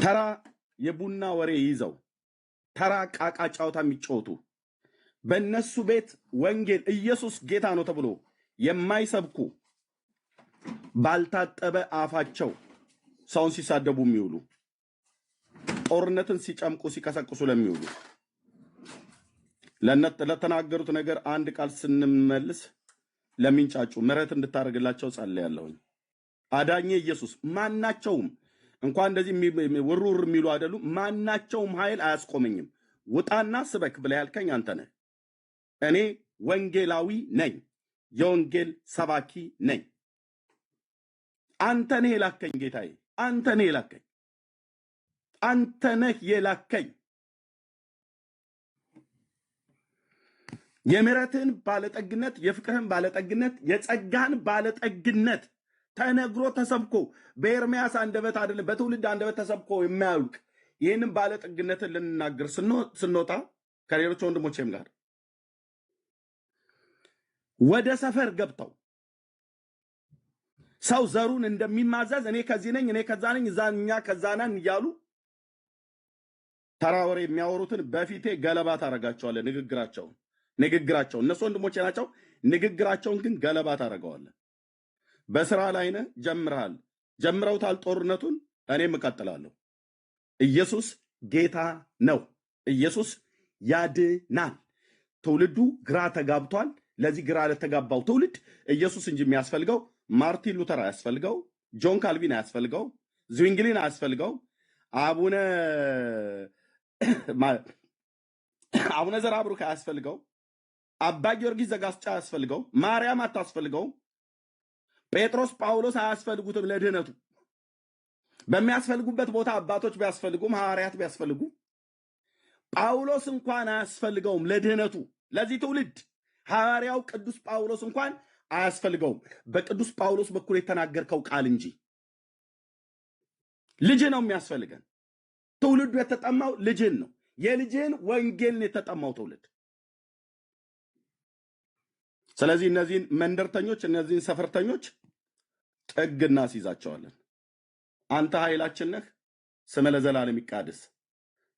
ተራ የቡና ወሬ ይዘው ተራ ቃቃ ጫውታ የሚጫወቱ በእነሱ ቤት ወንጌል ኢየሱስ ጌታ ነው ተብሎ የማይሰብኩ ባልታጠበ አፋቸው ሰውን ሲሳደቡ የሚውሉ ጦርነትን ሲጨምቁ ሲቀሰቅሱ ለሚውሉ ለተናገሩት ነገር አንድ ቃል ስንመልስ ለሚንጫጩ ምሕረት እንድታደርግላቸው ጸልያለሁኝ። አዳኜ ኢየሱስ ማናቸውም እንኳን እንደዚህ ውርውር የሚሉ አይደሉ። ማናቸውም ኃይል አያስቆመኝም። ውጣና ስበክ ብለህ ያልከኝ አንተ ነህ። እኔ ወንጌላዊ ነኝ፣ የወንጌል ሰባኪ ነኝ። አንተ ነህ የላከኝ ጌታዬ፣ አንተ ነህ የላከኝ፣ አንተ ነህ የላከኝ። የምሕረትህን ባለጠግነት፣ የፍቅርህን ባለጠግነት፣ የጸጋህን ባለጠግነት ተነግሮ ተሰብኮ በኤርምያስ አንደበት አይደለም በትውልድ አንደበት ተሰብኮ የማያልቅ ይህንን ባለጠግነትን ልንናገር ስንወጣ ከሌሎች ወንድሞቼም ጋር ወደ ሰፈር ገብተው ሰው ዘሩን እንደሚማዘዝ እኔ ከዚህ ነኝ እኔ ከዛ ነኝ እዛኛ ከዛ ነን እያሉ ተራ ወሬ የሚያወሩትን በፊቴ ገለባ ታረጋቸዋለህ። ንግግራቸውን እነሱ ወንድሞቼ ናቸው። ንግግራቸውን ግን ገለባ ታረጋዋለህ። በስራ ላይ ነህ፣ ጀምረሃል፣ ጀምረውታል ጦርነቱን። እኔም እቀጥላለሁ። ኢየሱስ ጌታ ነው። ኢየሱስ ያድናል። ትውልዱ ግራ ተጋብቷል። ለዚህ ግራ ለተጋባው ትውልድ ኢየሱስ እንጂ የሚያስፈልገው ማርቲን ሉተር አያስፈልገው፣ ጆን ካልቪን አያስፈልገው፣ ዝዊንግሊን አያስፈልገው፣ አቡነ ዘርአብሩክ አያስፈልገው፣ አባ ጊዮርጊስ ዘጋስጫ አያስፈልገው፣ ማርያም አታስፈልገው፣ ጴጥሮስ ጳውሎስ አያስፈልጉትም ለድህነቱ። በሚያስፈልጉበት ቦታ አባቶች ቢያስፈልጉም ሐዋርያት ቢያስፈልጉ ጳውሎስ እንኳን አያስፈልገውም ለድህነቱ። ለዚህ ትውልድ ሐዋርያው ቅዱስ ጳውሎስ እንኳን አያስፈልገውም በቅዱስ ጳውሎስ በኩል የተናገርከው ቃል እንጂ። ልጅ ነው የሚያስፈልገን። ትውልዱ የተጠማው ልጅን ነው። የልጅን ወንጌልን የተጠማው ትውልድ። ስለዚህ እነዚህን መንደርተኞች እነዚህን ሰፈርተኞች ጥግ እናስይዛቸዋለን። አንተ ኃይላችን ነህ። ስም ለዘላለም ይቃደስ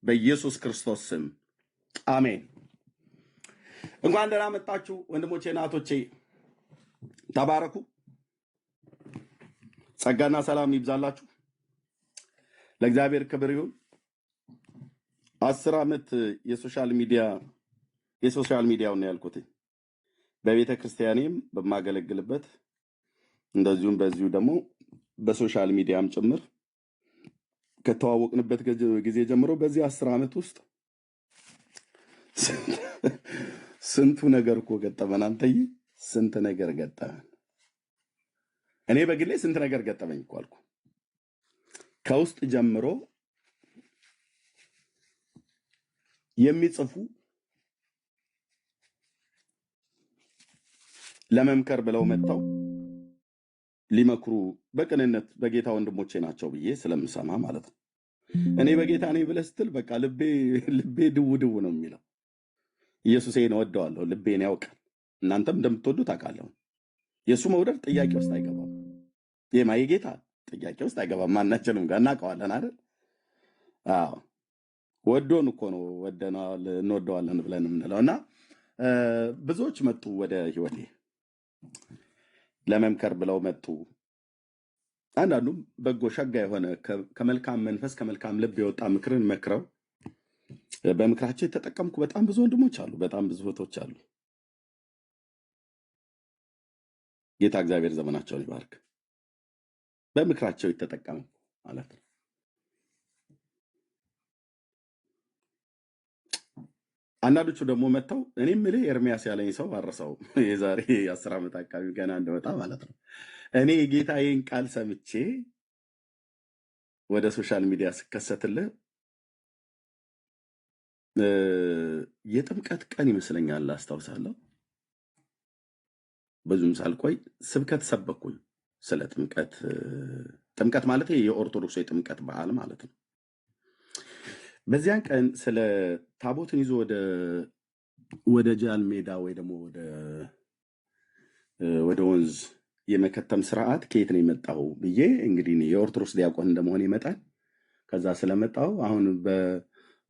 በኢየሱስ ክርስቶስ ስም አሜን። እንኳን ደህና መጣችሁ ወንድሞቼና እህቶቼ፣ ተባረኩ። ጸጋና ሰላም ይብዛላችሁ። ለእግዚአብሔር ክብር ይሁን። 10 ዓመት የሶሻል ሚዲያውን ነው ያልኩት። በቤተ ክርስቲያኔም በማገለግልበት እንደዚሁም በዚሁ ደግሞ በሶሻል ሚዲያም ጭምር ከተዋወቅንበት ጊዜ ጀምሮ በዚህ 10 ዓመት ውስጥ ስንቱ ነገር እኮ ገጠመን። አንተዬ ስንት ነገር ገጠመን። እኔ በግሌ ስንት ነገር ገጠመኝ እኮ አልኩ። ከውስጥ ጀምሮ የሚጽፉ ለመምከር ብለው መጥተው ሊመክሩ በቅንነት በጌታ ወንድሞቼ ናቸው ብዬ ስለምሰማ ማለት ነው። እኔ በጌታ ነኝ ብለህ ስትል በቃ ልቤ ድው ነው የሚለው። ኢየሱስን እወደዋለሁ፣ ልቤን ያውቃል። እናንተም እንደምትወዱት አውቃለሁ። የእሱ መውደድ ጥያቄ ውስጥ አይገባም። የጌታ ጥያቄ ውስጥ አይገባም። ማናችንም ጋር እናውቀዋለን አይደል? አዎ ወዶን እኮ ነው ወደናል እንወደዋለን ብለን የምንለው። እና ብዙዎች መጡ ወደ ህይወቴ ለመምከር ብለው መጡ። አንዳንዱም በጎ ሸጋ የሆነ ከመልካም መንፈስ ከመልካም ልብ የወጣ ምክርን መክረው በምክራቸው የተጠቀምኩ በጣም ብዙ ወንድሞች አሉ፣ በጣም ብዙ እህቶች አሉ። ጌታ እግዚአብሔር ዘመናቸውን ይባርክ። በምክራቸው የተጠቀሙ ማለት ነው። አንዳንዶቹ ደግሞ መጥተው እኔም ምልህ ኤርሚያስ ያለኝ ሰው አረሳው የዛሬ 10 ዓመት አካባቢ ገና እንደወጣ ማለት ነው። እኔ የጌታዬን ቃል ሰምቼ ወደ ሶሻል ሚዲያ ስከሰትልህ የጥምቀት ቀን ይመስለኛል አስታውሳለሁ። ብዙም ሳልቆይ ስብከት ሰበኩኝ ስለ ጥምቀት ማለት የኦርቶዶክስ የጥምቀት በዓል ማለት ነው። በዚያን ቀን ስለ ታቦትን ይዞ ወደ ጃን ሜዳ ወይ ደግሞ ወደ ወንዝ የመከተም ስርዓት ከየት ነው የመጣው ብዬ እንግዲህ የኦርቶዶክስ ዲያቆን እንደመሆን ይመጣል ከዛ ስለመጣው አሁን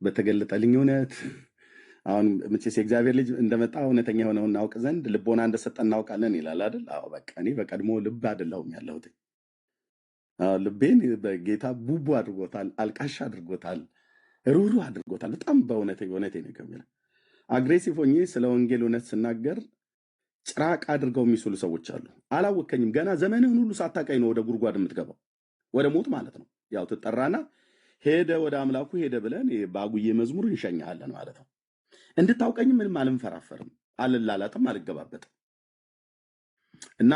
በተገለጠልኝ እውነት አሁን መቼስ የእግዚአብሔር ልጅ እንደመጣ እውነተኛ የሆነውን እናውቅ ዘንድ ልቦና እንደሰጠን እናውቃለን ይላል አይደል? አዎ በቃ እኔ በቀድሞ ልብ አይደለሁም ያለሁት። ልቤን በጌታ ቡቡ አድርጎታል፣ አልቃሻ አድርጎታል፣ ሩሩ አድርጎታል። በጣም በእውነቴ ነው ከሚል አግሬሲቭ ሆኜ ስለ ወንጌል እውነት ስናገር ጭራቅ አድርገው የሚስሉ ሰዎች አሉ። አላወከኝም። ገና ዘመንህን ሁሉ ሳታውቀኝ ነው ወደ ጉድጓድ የምትገባው፣ ወደ ሞት ማለት ነው። ያው ትጠራና ሄደ ወደ አምላኩ ሄደ ብለን በአጉዬ መዝሙር እንሸኛለን ማለት ነው። እንድታውቀኝ ምንም አልንፈራፈርም፣ አልላላጥም፣ አልገባበጥም። እና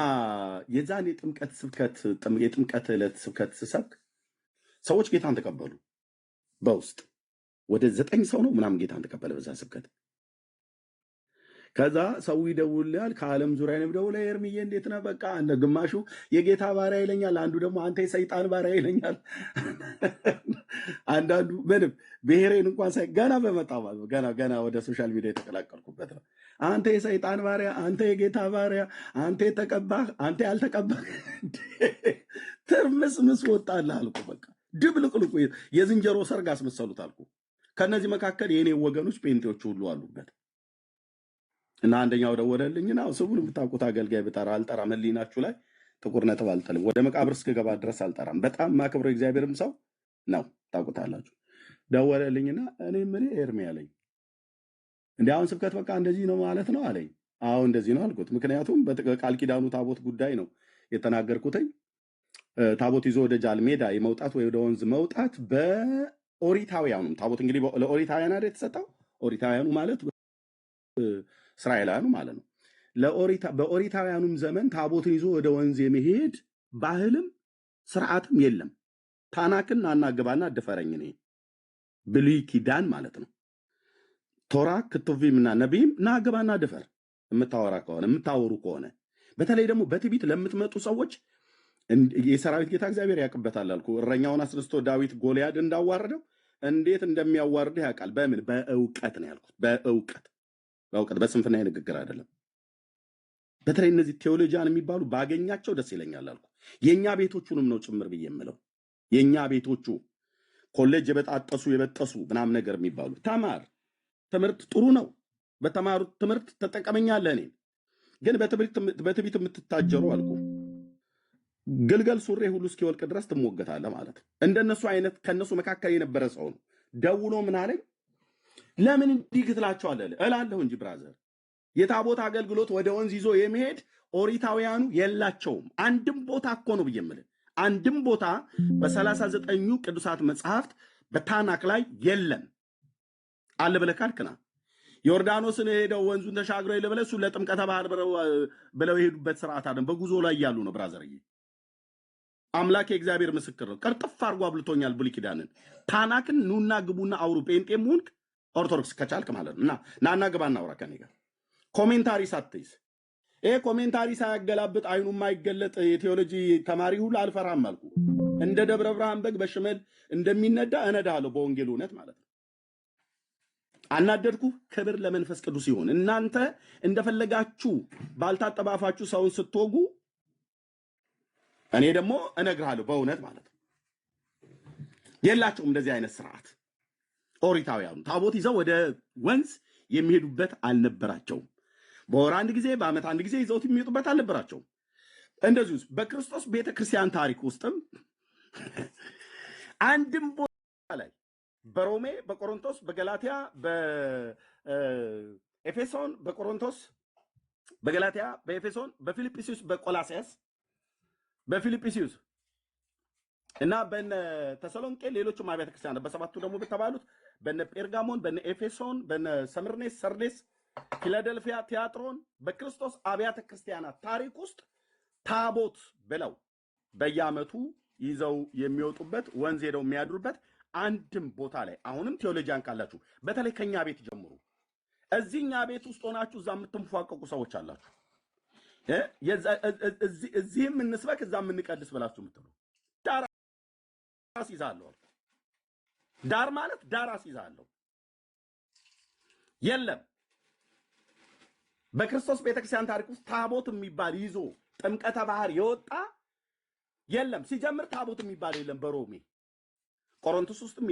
የዛን የጥምቀት ዕለት ስብከት ስሰብክ ሰዎች ጌታን ተቀበሉ። በውስጥ ወደ 9 ሰው ነው ምናምን ጌታን ተቀበለ በዛ ስብከት። ከዛ ሰው ይደውልልሃል፣ ከዓለም ዙሪያ ነው ይደውልልሃል። ኤርሚዬ እንዴት ነህ? በቃ እንደ ግማሹ የጌታ ባሪያ ይለኛል፣ አንዱ ደግሞ አንተ የሰይጣን ባሪያ ይለኛል። አንዳንዱ ምንም ብሔሬን እንኳን ሳይ ገና በመጣ ማለት ገና ወደ ሶሻል ሚዲያ የተቀላቀልኩበት ነው። አንተ የሰይጣን ባሪያ፣ አንተ የጌታ ባሪያ፣ አንተ የተቀባህ፣ አንተ ያልተቀባህ ትርምስምስ ወጣልህ አልኩ። በቃ ድብልቅልቁ የዝንጀሮ ሰርግ አስመሰሉት አልኩ። ከነዚህ መካከል የእኔ ወገኖች ጴንጤዎች ሁሉ አሉበት። እና አንደኛው ደወለልኝና ስሙን የምታውቁት አገልጋይ ብጠራ አልጠራም፣ ህሊናችሁ ላይ ጥቁር ነጥብ አልጥልም፣ ወደ መቃብር እስክገባ ድረስ አልጠራም። በጣም ማክብረው እግዚአብሔርም ሰው ነው፣ ታውቁታላችሁ። ደወለልኝና እኔ ምን ኤርሚ አለኝ፣ እንዴ አሁን ስብከት በቃ እንደዚህ ነው ማለት ነው አለኝ። አዎ እንደዚህ ነው አልኩት። ምክንያቱም በቃል ኪዳኑ ታቦት ጉዳይ ነው የተናገርኩትኝ። ታቦት ይዞ ወደ ጃል ሜዳ የመውጣት ወይ ወደ ወንዝ መውጣት በኦሪታውያኑም ታቦት እንግዲህ ለኦሪታውያን አይደል የተሰጠው። ኦሪታውያኑ ማለት እስራኤላውያኑ ማለት ነው። በኦሪታውያኑም ዘመን ታቦትን ይዞ ወደ ወንዝ የመሄድ ባህልም ስርዓትም የለም። ታናክን አናገባና አድፈረኝ እኔ ብሉይ ኪዳን ማለት ነው። ቶራ ክትቪም እና ነቢይም ናገባና ድፈር የምታወራ ከሆነ የምታወሩ ከሆነ በተለይ ደግሞ በትዕቢት ለምትመጡ ሰዎች የሰራዊት ጌታ እግዚአብሔር ያውቅበታል አልኩ። እረኛውን አስነስቶ ዳዊት ጎልያድ እንዳዋረደው እንዴት እንደሚያዋርድህ ያውቃል። በምን? በእውቀት ነው ያልኩት። በእውቀት በስንፍና ንግግር አይደለም። በተለይ እነዚህ ቴዎሎጂያን የሚባሉ ባገኛቸው ደስ ይለኛል አልኩ። የኛ ቤቶቹንም ነው ጭምር ብዬ የምለው። የኛ ቤቶቹ ኮሌጅ የበጣጠሱ ምናምን ነገር የሚባሉ ተማር፣ ትምህርት ጥሩ ነው። በተማሩት ትምህርት ተጠቀመኛለህ። እኔ ግን በትዕቢት የምትታጀሩ አልኩ ግልገል ሱሬ ሁሉ እስኪወልቅ ድረስ ትሞገታለህ ማለት ነው። እንደነሱ አይነት ከነሱ መካከል የነበረ ሰው ነው ደውሎ ምን አለኝ፣ ለምን እንዲህ ትላቸዋለህ እላለሁ እንጂ ብራዘር፣ የታቦት አገልግሎት ወደ ወንዝ ይዞ የመሄድ ኦሪታውያኑ የላቸውም። አንድም ቦታ እኮ ነው ብዬ የምልህ፣ አንድም ቦታ በ39ኙ ቅዱሳት መጽሐፍት በታናክ ላይ የለም። አለ ብለህ ካልክና ዮርዳኖስን ሄደው ወንዙን ተሻግረው ይለበለ እሱ ለጥምቀተ ባህር ብለው የሄዱበት ስርዓት አይደለም። በጉዞ ላይ ያሉ ነው ብራዘርዬ። አምላክ የእግዚአብሔር ምስክር ነው። ቀርጥፍ አድርጎ አብልቶኛል ብሉይ ኪዳንን። ታናክን ኑና ግቡና አውሩ። ጴንጤም ሆንክ ኦርቶዶክስ ከቻልክ ማለት ነው። ናና ግባ እናውራ ከኔ ጋር። ኮሜንታሪ ሳትይዝ ይሄ ኮሜንታሪ ሳያገላብጥ አይኑ የማይገለጥ የቴዎሎጂ ተማሪ ሁሉ አልፈራም አልኩ። እንደ ደብረ ብርሃን በግ በሽመል እንደሚነዳ እነዳለሁ በወንጌል እውነት ማለት ነው። አናደድኩ። ክብር ለመንፈስ ቅዱስ ይሁን። እናንተ እንደፈለጋችሁ ባልታጠባፋችሁ ሰውን ስትወጉ እኔ ደግሞ እነግርሃለሁ በእውነት ማለት ነው። የላቸውም እንደዚህ አይነት ስርዓት። ኦሪታውያኑ ታቦት ይዘው ወደ ወንዝ የሚሄዱበት አልነበራቸውም። በወር አንድ ጊዜ በዓመት አንድ ጊዜ ይዘውት የሚሄዱበት አልነበራቸውም። እንደዚሁ በክርስቶስ ቤተክርስቲያን ታሪክ ውስጥም አንድም ቦታ ላይ በሮሜ፣ በቆሮንቶስ፣ በገላትያ፣ በኤፌሶን፣ በቆሮንቶስ፣ በገላትያ፣ በኤፌሶን፣ በፊልጵስዩስ፣ በቆላሲያስ፣ በፊልጵስዩስ እና በነ ተሰሎንቄ ሌሎችም አብያተ ክርስቲያናት በሰባቱ ደግሞ በተባሉት በነ ጴርጋሞን፣ በነ ኤፌሶን፣ በነ ሰምርኔስ፣ ሰርዴስ፣ ፊላደልፊያ፣ ቲያጥሮን በክርስቶስ አብያተ ክርስቲያናት ታሪክ ውስጥ ታቦት ብለው በየዓመቱ ይዘው የሚወጡበት ወንዝ ሄደው የሚያድሩበት አንድም ቦታ ላይ አሁንም ቴዎሎጂያን ካላችሁ በተለይ ከኛ ቤት ጀምሩ። እዚህኛ ቤት ውስጥ ሆናችሁ እዛ የምትንፏቀቁ ሰዎች አላችሁ። እዚህም እንስበክ እዛ የምንቀድስ ብላችሁ የምትሉ ዳር አስይዛለሁ። ዳር ማለት ዳር አስይዛለሁ። የለም በክርስቶስ ቤተክርስቲያን ታሪክ ውስጥ ታቦት የሚባል ይዞ ጥምቀተ ባህር የወጣ የለም። ሲጀምር ታቦት የሚባል የለም። በሮሜ ቆሮንቶስ ውስጥም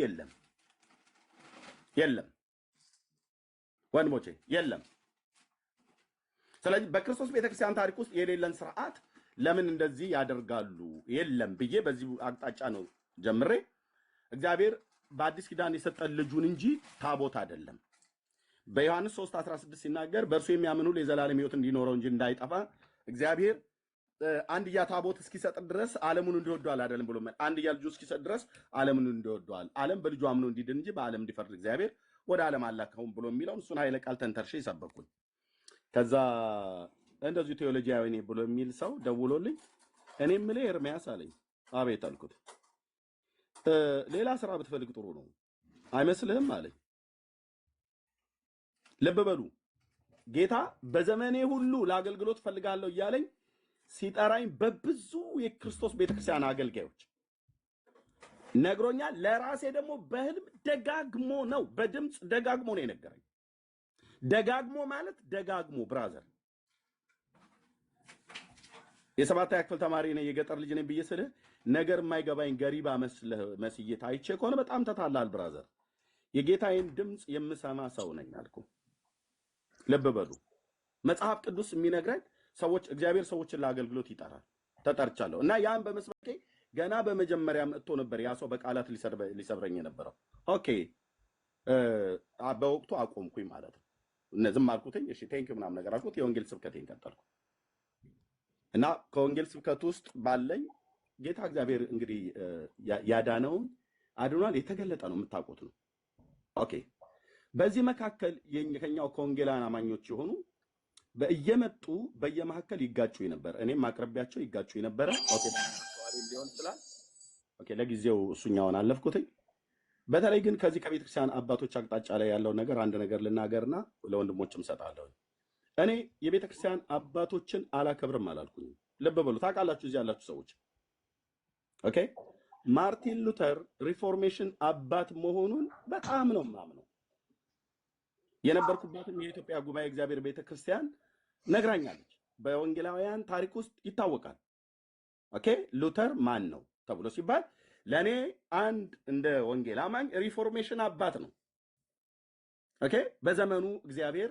የለም ወንድሞቼ የለም። ስለዚህ በክርስቶስ ቤተክርስቲያን ታሪክ ውስጥ የሌለን ስርዓት ለምን እንደዚህ ያደርጋሉ የለም ብዬ በዚህ አቅጣጫ ነው ጀምሬ እግዚአብሔር በአዲስ ኪዳን የሰጠን ልጁን እንጂ ታቦት አይደለም። በዮሐንስ 3:16 ሲናገር በእርሱ የሚያምኑ ለዘላለም ሕይወት እንዲኖረው እንጂ እንዳይጠፋ እግዚአብሔር አንድያ ታቦት እስኪሰጥ ድረስ ዓለሙን እንዲወደዋል አይደለም ብሎ አንድያ ልጁ እስኪሰጥ ድረስ ዓለሙን እንዲወደዋል ዓለም በልጁ አምኖ እንዲድን እንጂ በዓለም እንዲፈርድ እግዚአብሔር ወደ ዓለም አላከውም ብሎ የሚለውን እሱን ኃይለ ቃል ተንተርሼ ይሰበኩኝ። ከዛ እንደዚሁ ቴዎሎጂያዊ ነኝ ብሎ የሚል ሰው ደውሎልኝ እኔ የምልህ ኤርሚያስ አለኝ። አቤት አልኩት። ሌላ ስራ ብትፈልግ ጥሩ ነው አይመስልህም አለኝ። ልብ በሉ ጌታ በዘመኔ ሁሉ ለአገልግሎት ፈልጋለሁ እያለኝ ሲጠራኝ በብዙ የክርስቶስ ቤተክርስቲያን አገልጋዮች ነግሮኛል። ለራሴ ደግሞ በህልም ደጋግሞ ነው በድምጽ ደጋግሞ ነው የነገረኝ። ደጋግሞ ማለት ደጋግሞ ብራዘር የሰባተኛ ክፍል ተማሪ ነኝ የገጠር ልጅ ነኝ ብዬ ስልህ ነገር የማይገባኝ ገሪባ መስዬ ታይቼ ከሆነ በጣም ተታላል ብራዘር። የጌታዬን ድምጽ የምሰማ ሰው ነኝ አልኩ። ልብ በሉ መጽሐፍ ቅዱስ የሚነግረን ሰዎች እግዚአብሔር ሰዎችን ለአገልግሎት ይጠራል። ተጠርቻለሁ እና ያን በመስበኬ ገና በመጀመሪያ መጥቶ ነበር ያ ሰው በቃላት ሊሰብረኝ የነበረው። ኦኬ በወቅቱ አቆምኩኝ ማለት ነው። እነዚህም አልኩትኝ እሺ ቴንክ ምናምን ነገር አልኩት። የወንጌል ስብከቴን ቀጠልኩ እና ከወንጌል ስብከት ውስጥ ባለኝ ጌታ እግዚአብሔር እንግዲህ ያዳነውን አድኗል የተገለጠ ነው የምታውቁት ነው። ኦኬ በዚህ መካከል የኛው ከወንጌላውያን አማኞች የሆኑ በእየመጡ በየመካከል ይጋጩ ነበር። እኔም አቅርቢያቸው ይጋጩ ነበር። ኦኬ ሊሆን ይችላል። ኦኬ ለጊዜው እሱኛውን አለፍኩትኝ። በተለይ ግን ከዚህ ከቤተክርስቲያን አባቶች አቅጣጫ ላይ ያለው ነገር አንድ ነገር ልናገርና ለወንድሞችም ሰጣለሁ። እኔ የቤተክርስቲያን አባቶችን አላከብርም አላልኩኝ። ልብ በሉ ታውቃላችሁ እዚህ ያላችሁ ሰዎች ኦኬ ማርቲን ሉተር ሪፎርሜሽን አባት መሆኑን በጣም ነው የማምነው። የነበርኩባትም የኢትዮጵያ ጉባኤ እግዚአብሔር ቤተክርስቲያን ነግራኛለች። በወንጌላውያን ታሪክ ውስጥ ይታወቃል። ኦኬ ሉተር ማን ነው ተብሎ ሲባል ለኔ አንድ እንደ ወንጌል አማኝ ሪፎርሜሽን አባት ነው። ኦኬ በዘመኑ እግዚአብሔር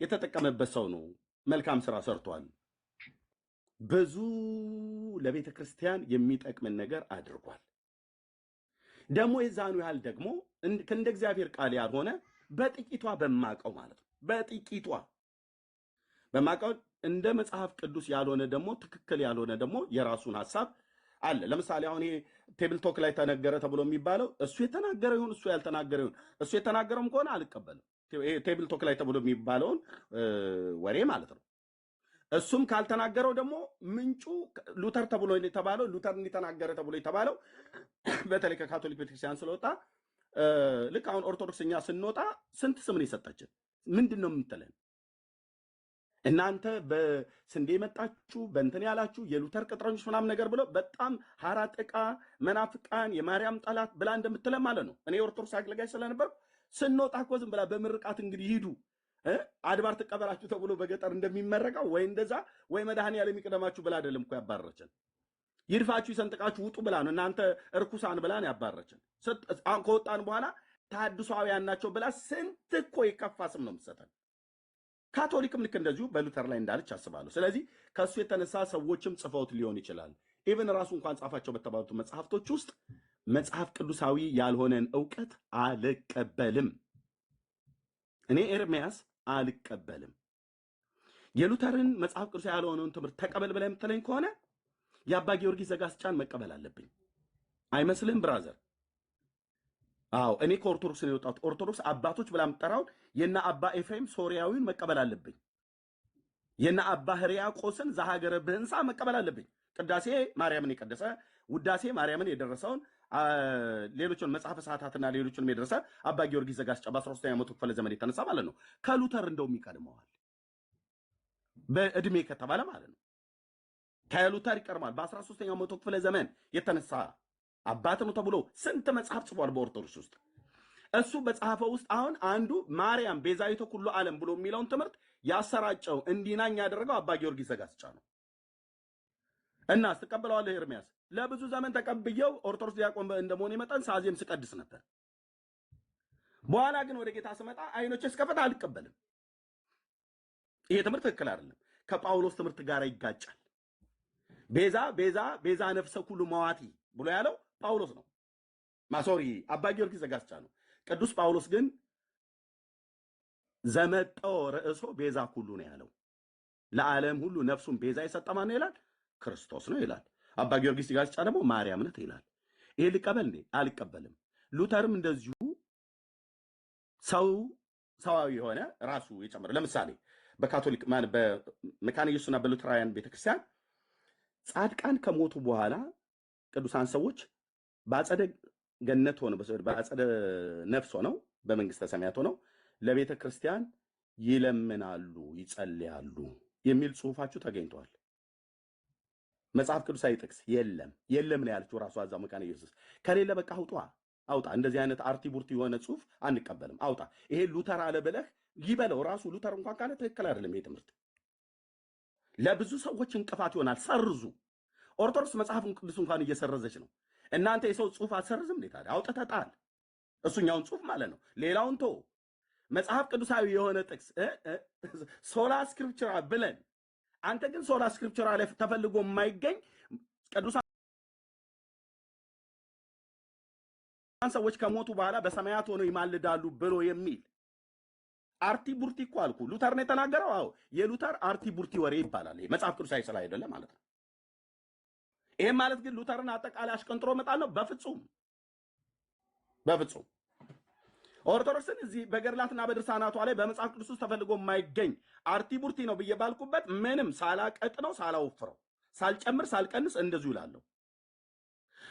የተጠቀመበት ሰው ነው። መልካም ስራ ሰርቷል። ብዙ ለቤተ ክርስቲያን የሚጠቅምን ነገር አድርጓል። ደግሞ የዛኑ ያህል ደግሞ እንደ እግዚአብሔር ቃል ያልሆነ በጥቂቷ በማቀው ማለት ነው። በጥቂቷ በማቀው እንደ መጽሐፍ ቅዱስ ያልሆነ ደግሞ ትክክል ያልሆነ ደግሞ የራሱን ሐሳብ አለ። ለምሳሌ አሁን ይሄ ቴብል ቶክ ላይ ተነገረ ተብሎ የሚባለው እሱ የተናገረው ይሁን እሱ ያልተናገረው ይሁን እሱ የተናገረውም ከሆነ አልቀበልም። ይሄ ቴብል ቶክ ላይ ተብሎ የሚባለውን ወሬ ማለት ነው። እሱም ካልተናገረው ደግሞ ምንጩ ሉተር ተብሎ የተባለው ሉተር እንዲተናገረ ተብሎ የተባለው በተለይ ከካቶሊክ ቤተክርስቲያን ስለወጣ ልክ አሁን ኦርቶዶክስኛ ስንወጣ ስንት ስም ነው የሰጠችን? ምንድነው የምትለን? እናንተ በስንዴ መጣችሁ በእንትን ያላችሁ የሉተር ቅጥረኞች ምናምን ነገር ብሎ በጣም ሐራጥቃ መናፍቃን የማርያም ጠላት ብላ እንደምትለን ማለት ነው። እኔ ኦርቶዶክስ አገልጋይ ስለነበር ስንወጣ እኮ ዝም ብላ በምርቃት እንግዲህ ሂዱ አድባር ተቀበላችሁ ተብሎ በገጠር እንደሚመረቀው ወይ እንደዛ ወይ መድኃኔዓለም ይቅደማችሁ ብላ አይደለም እኮ ያባረረችን። ይድፋችሁ ይሰንጥቃችሁ ውጡ ብላ ነው። እናንተ እርኩሳን ብላ ነው ያባረረችን። ከወጣን በኋላ ተሐድሷውያን ናቸው ብላ ስንት እኮ የከፋ ስም ነው የምትሰጠን። ካቶሊክም ልክ እንደዚሁ በሉተር ላይ እንዳለች አስባለሁ። ስለዚህ ከሱ የተነሳ ሰዎችም ጽፈውት ሊሆን ይችላል። ኢቭን ራሱ እንኳን ጻፋቸው በተባሉት መጽሐፍቶች ውስጥ መጽሐፍ ቅዱሳዊ ያልሆነን ዕውቀት አልቀበልም። እኔ ኤርሚያስ አልቀበልም። የሉተርን መጽሐፍ ቅዱሳዊ ያልሆነውን ትምህርት ተቀበል ብለህ የምትለኝ ከሆነ የአባ ጊዮርጊስ ዘጋስጫን መቀበል አለብኝ። አይመስልህም ብራዘር? አዎ እኔ ከኦርቶዶክስ ነው የወጣሁት። ኦርቶዶክስ አባቶች ብላ የምጠራውን የና አባ ኤፍሬም ሶሪያዊን መቀበል አለብኝ። የና አባ ሕርያቆስን ዘሀገረ ብህንሳ መቀበል አለብኝ። ቅዳሴ ማርያምን የቀደሰ ውዳሴ ማርያምን የደረሰውን ሌሎችን መጽሐፈ ሰዓታትና ሌሎችንም የደረሰ አባ ጊዮርጊስ ዘጋስጫ በ13ኛው መቶ ክፍለ ዘመን የተነሳ ማለት ነው። ከሉተር እንደውም ይቀድመዋል በእድሜ ከተባለ ማለት ነው። ከሉተር ይቀርማል። በ13ኛው መቶ ክፍለ ዘመን የተነሳ አባት ነው ተብሎ ስንት መጽሐፍ ጽፏል በኦርቶዶክስ ውስጥ። እሱ በጻፈው ውስጥ አሁን አንዱ ማርያም ቤዛዊተ ኩሉ ዓለም ብሎ የሚለውን ትምህርት ያሰራጨው እንዲናኝ ያደረገው አባ ጊዮርጊስ ዘጋስጫ ነው። እና ስትቀበለዋለህ ኤርሚያስ? ለብዙ ዘመን ተቀብየው ኦርቶዶክስ ዲያቆን እንደመሆኔ መጠን ሳዜም ስቀድስ ነበር። በኋላ ግን ወደ ጌታ ስመጣ አይኖቼ እስከፈታ አልቀበልም። ይሄ ትምህርት ትክክል አይደለም። ከጳውሎስ ትምህርት ጋር ይጋጫል። ቤዛ ቤዛ ቤዛ ነፍሰ ኩሉ መዋቲ ብሎ ያለው ጳውሎስ ነው። ማሶሪ አባ ጊዮርጊስ ዘጋስጫ ነው። ቅዱስ ጳውሎስ ግን ዘመጠው ርዕሶ ቤዛ ኩሉ ነው ያለው። ለዓለም ሁሉ ነፍሱን ቤዛ የሰጠ ማን ነው ይላል? ክርስቶስ ነው ይላል። አባ ጊዮርጊስ ዘጋስጫ ደግሞ ማርያም ናት ይላል። ይሄ ልቀበል እንዴ? አልቀበልም። ሉተርም እንደዚሁ ሰዋዊ የሆነ ራሱ የጨመረ ለምሳሌ በካቶሊክ በመካነ ኢየሱስና በሉተራውያን ቤተክርስቲያን ጻድቃን ከሞቱ በኋላ ቅዱሳን ሰዎች በአጸደ ገነት ሆነው በአጸደ ነፍስ ሆነው በመንግስተ ሰማያት ሆነው ለቤተ ክርስቲያን ይለምናሉ፣ ይጸልያሉ የሚል ጽሁፋችሁ ተገኝቷል። መጽሐፍ ቅዱሳዊ ጥቅስ የለም ነው ያለችው ራሱ አዛው መካነ ኢየሱስ። ከሌለ በቃ አውጣ። እንደዚህ አይነት አርቲ ቡርቲ የሆነ ጽሁፍ አንቀበልም፣ አውጣ። ይሄ ሉተር አለ ብለህ ይበለው። ራሱ ሉተር እንኳን ካለ ትክክል አይደለም። ይሄ ትምህርት ለብዙ ሰዎች እንቅፋት ይሆናል። ሰርዙ። ኦርቶዶክስ መጽሐፍ ቅዱስ እንኳን እየሰረዘች ነው። እናንተ የሰው ጽሁፍ አትሰርዝም እንዴ ታዲያ? አውጥተህ ጣል። እሱኛውን ጽሁፍ ማለት ነው። ሌላውን ቶ መጽሐፍ ቅዱሳዊ የሆነ ጥቅስ ሶላ ስክሪፕቸራ ብለን፣ አንተ ግን ሶላ ስክሪፕቸራ ላይ ተፈልጎ የማይገኝ ቅዱሳን ሰዎች ከሞቱ በኋላ በሰማያት ሆነው ይማልዳሉ ብሎ የሚል አርቲ ቡርቲ እኮ አልኩ። ሉተር ነው የተናገረው። አዎ የሉተር አርቲ ቡርቲ ወሬ ይባላል። መጽሐፍ ቅዱሳዊ ስለ አይደለ ማለት ነው። ይሄን ማለት ግን ሉተርን አጠቃላይ አሽቀንጥሮ መጣል ነው? በፍጹም። ኦርቶዶክስን እዚህ በገድላትና በድርሳናቷ ላይ በመጽሐፍ ቅዱስ ውስጥ ተፈልጎ የማይገኝ አርቲ ቡርቲ ነው ብዬ ባልኩበት ምንም ሳላቀጥ ነው ሳላወፍረው ሳልጨምር ሳልቀንስ እንደዚሁ እላለሁ።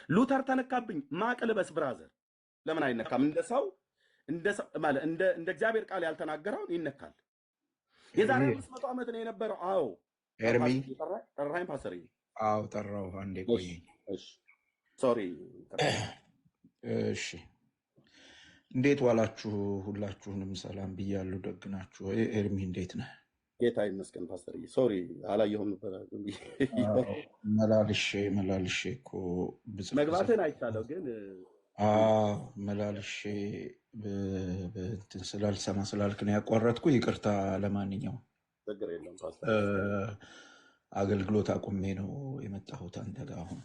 ሉተር ተነካብኝ ማቅ ልበስ ብራዘር። ለምን አይነካም? እንደ እግዚአብሔር ቃል ያልተናገረውን ይነካል። የዛሬ 500 ዓመት ነው የነበረው። አዎ ኤርሚ ጠራኸኝ ፓስተር? አዎ ጠራው። አንዴ ቆይ። ሶሪ። እሺ እንዴት ዋላችሁ? ሁላችሁንም ሰላም ብያለሁ። ደግናችሁ ወይ? ኤርሚ እንዴት ነህ? ጌታ ይመስገን ፓስተር። ሶሪ አላየሁም ነበር። መላልሼ እኮ መግባትን አይቻለሁ ግን መላልሼ ስላልሰማ ስላልክ ነው ያቋረጥኩ። ይቅርታ። ለማንኛውም ችግር የለም ፓስተር። አገልግሎት አቁሜ ነው የመጣሁት አንተ ጋር። አሁን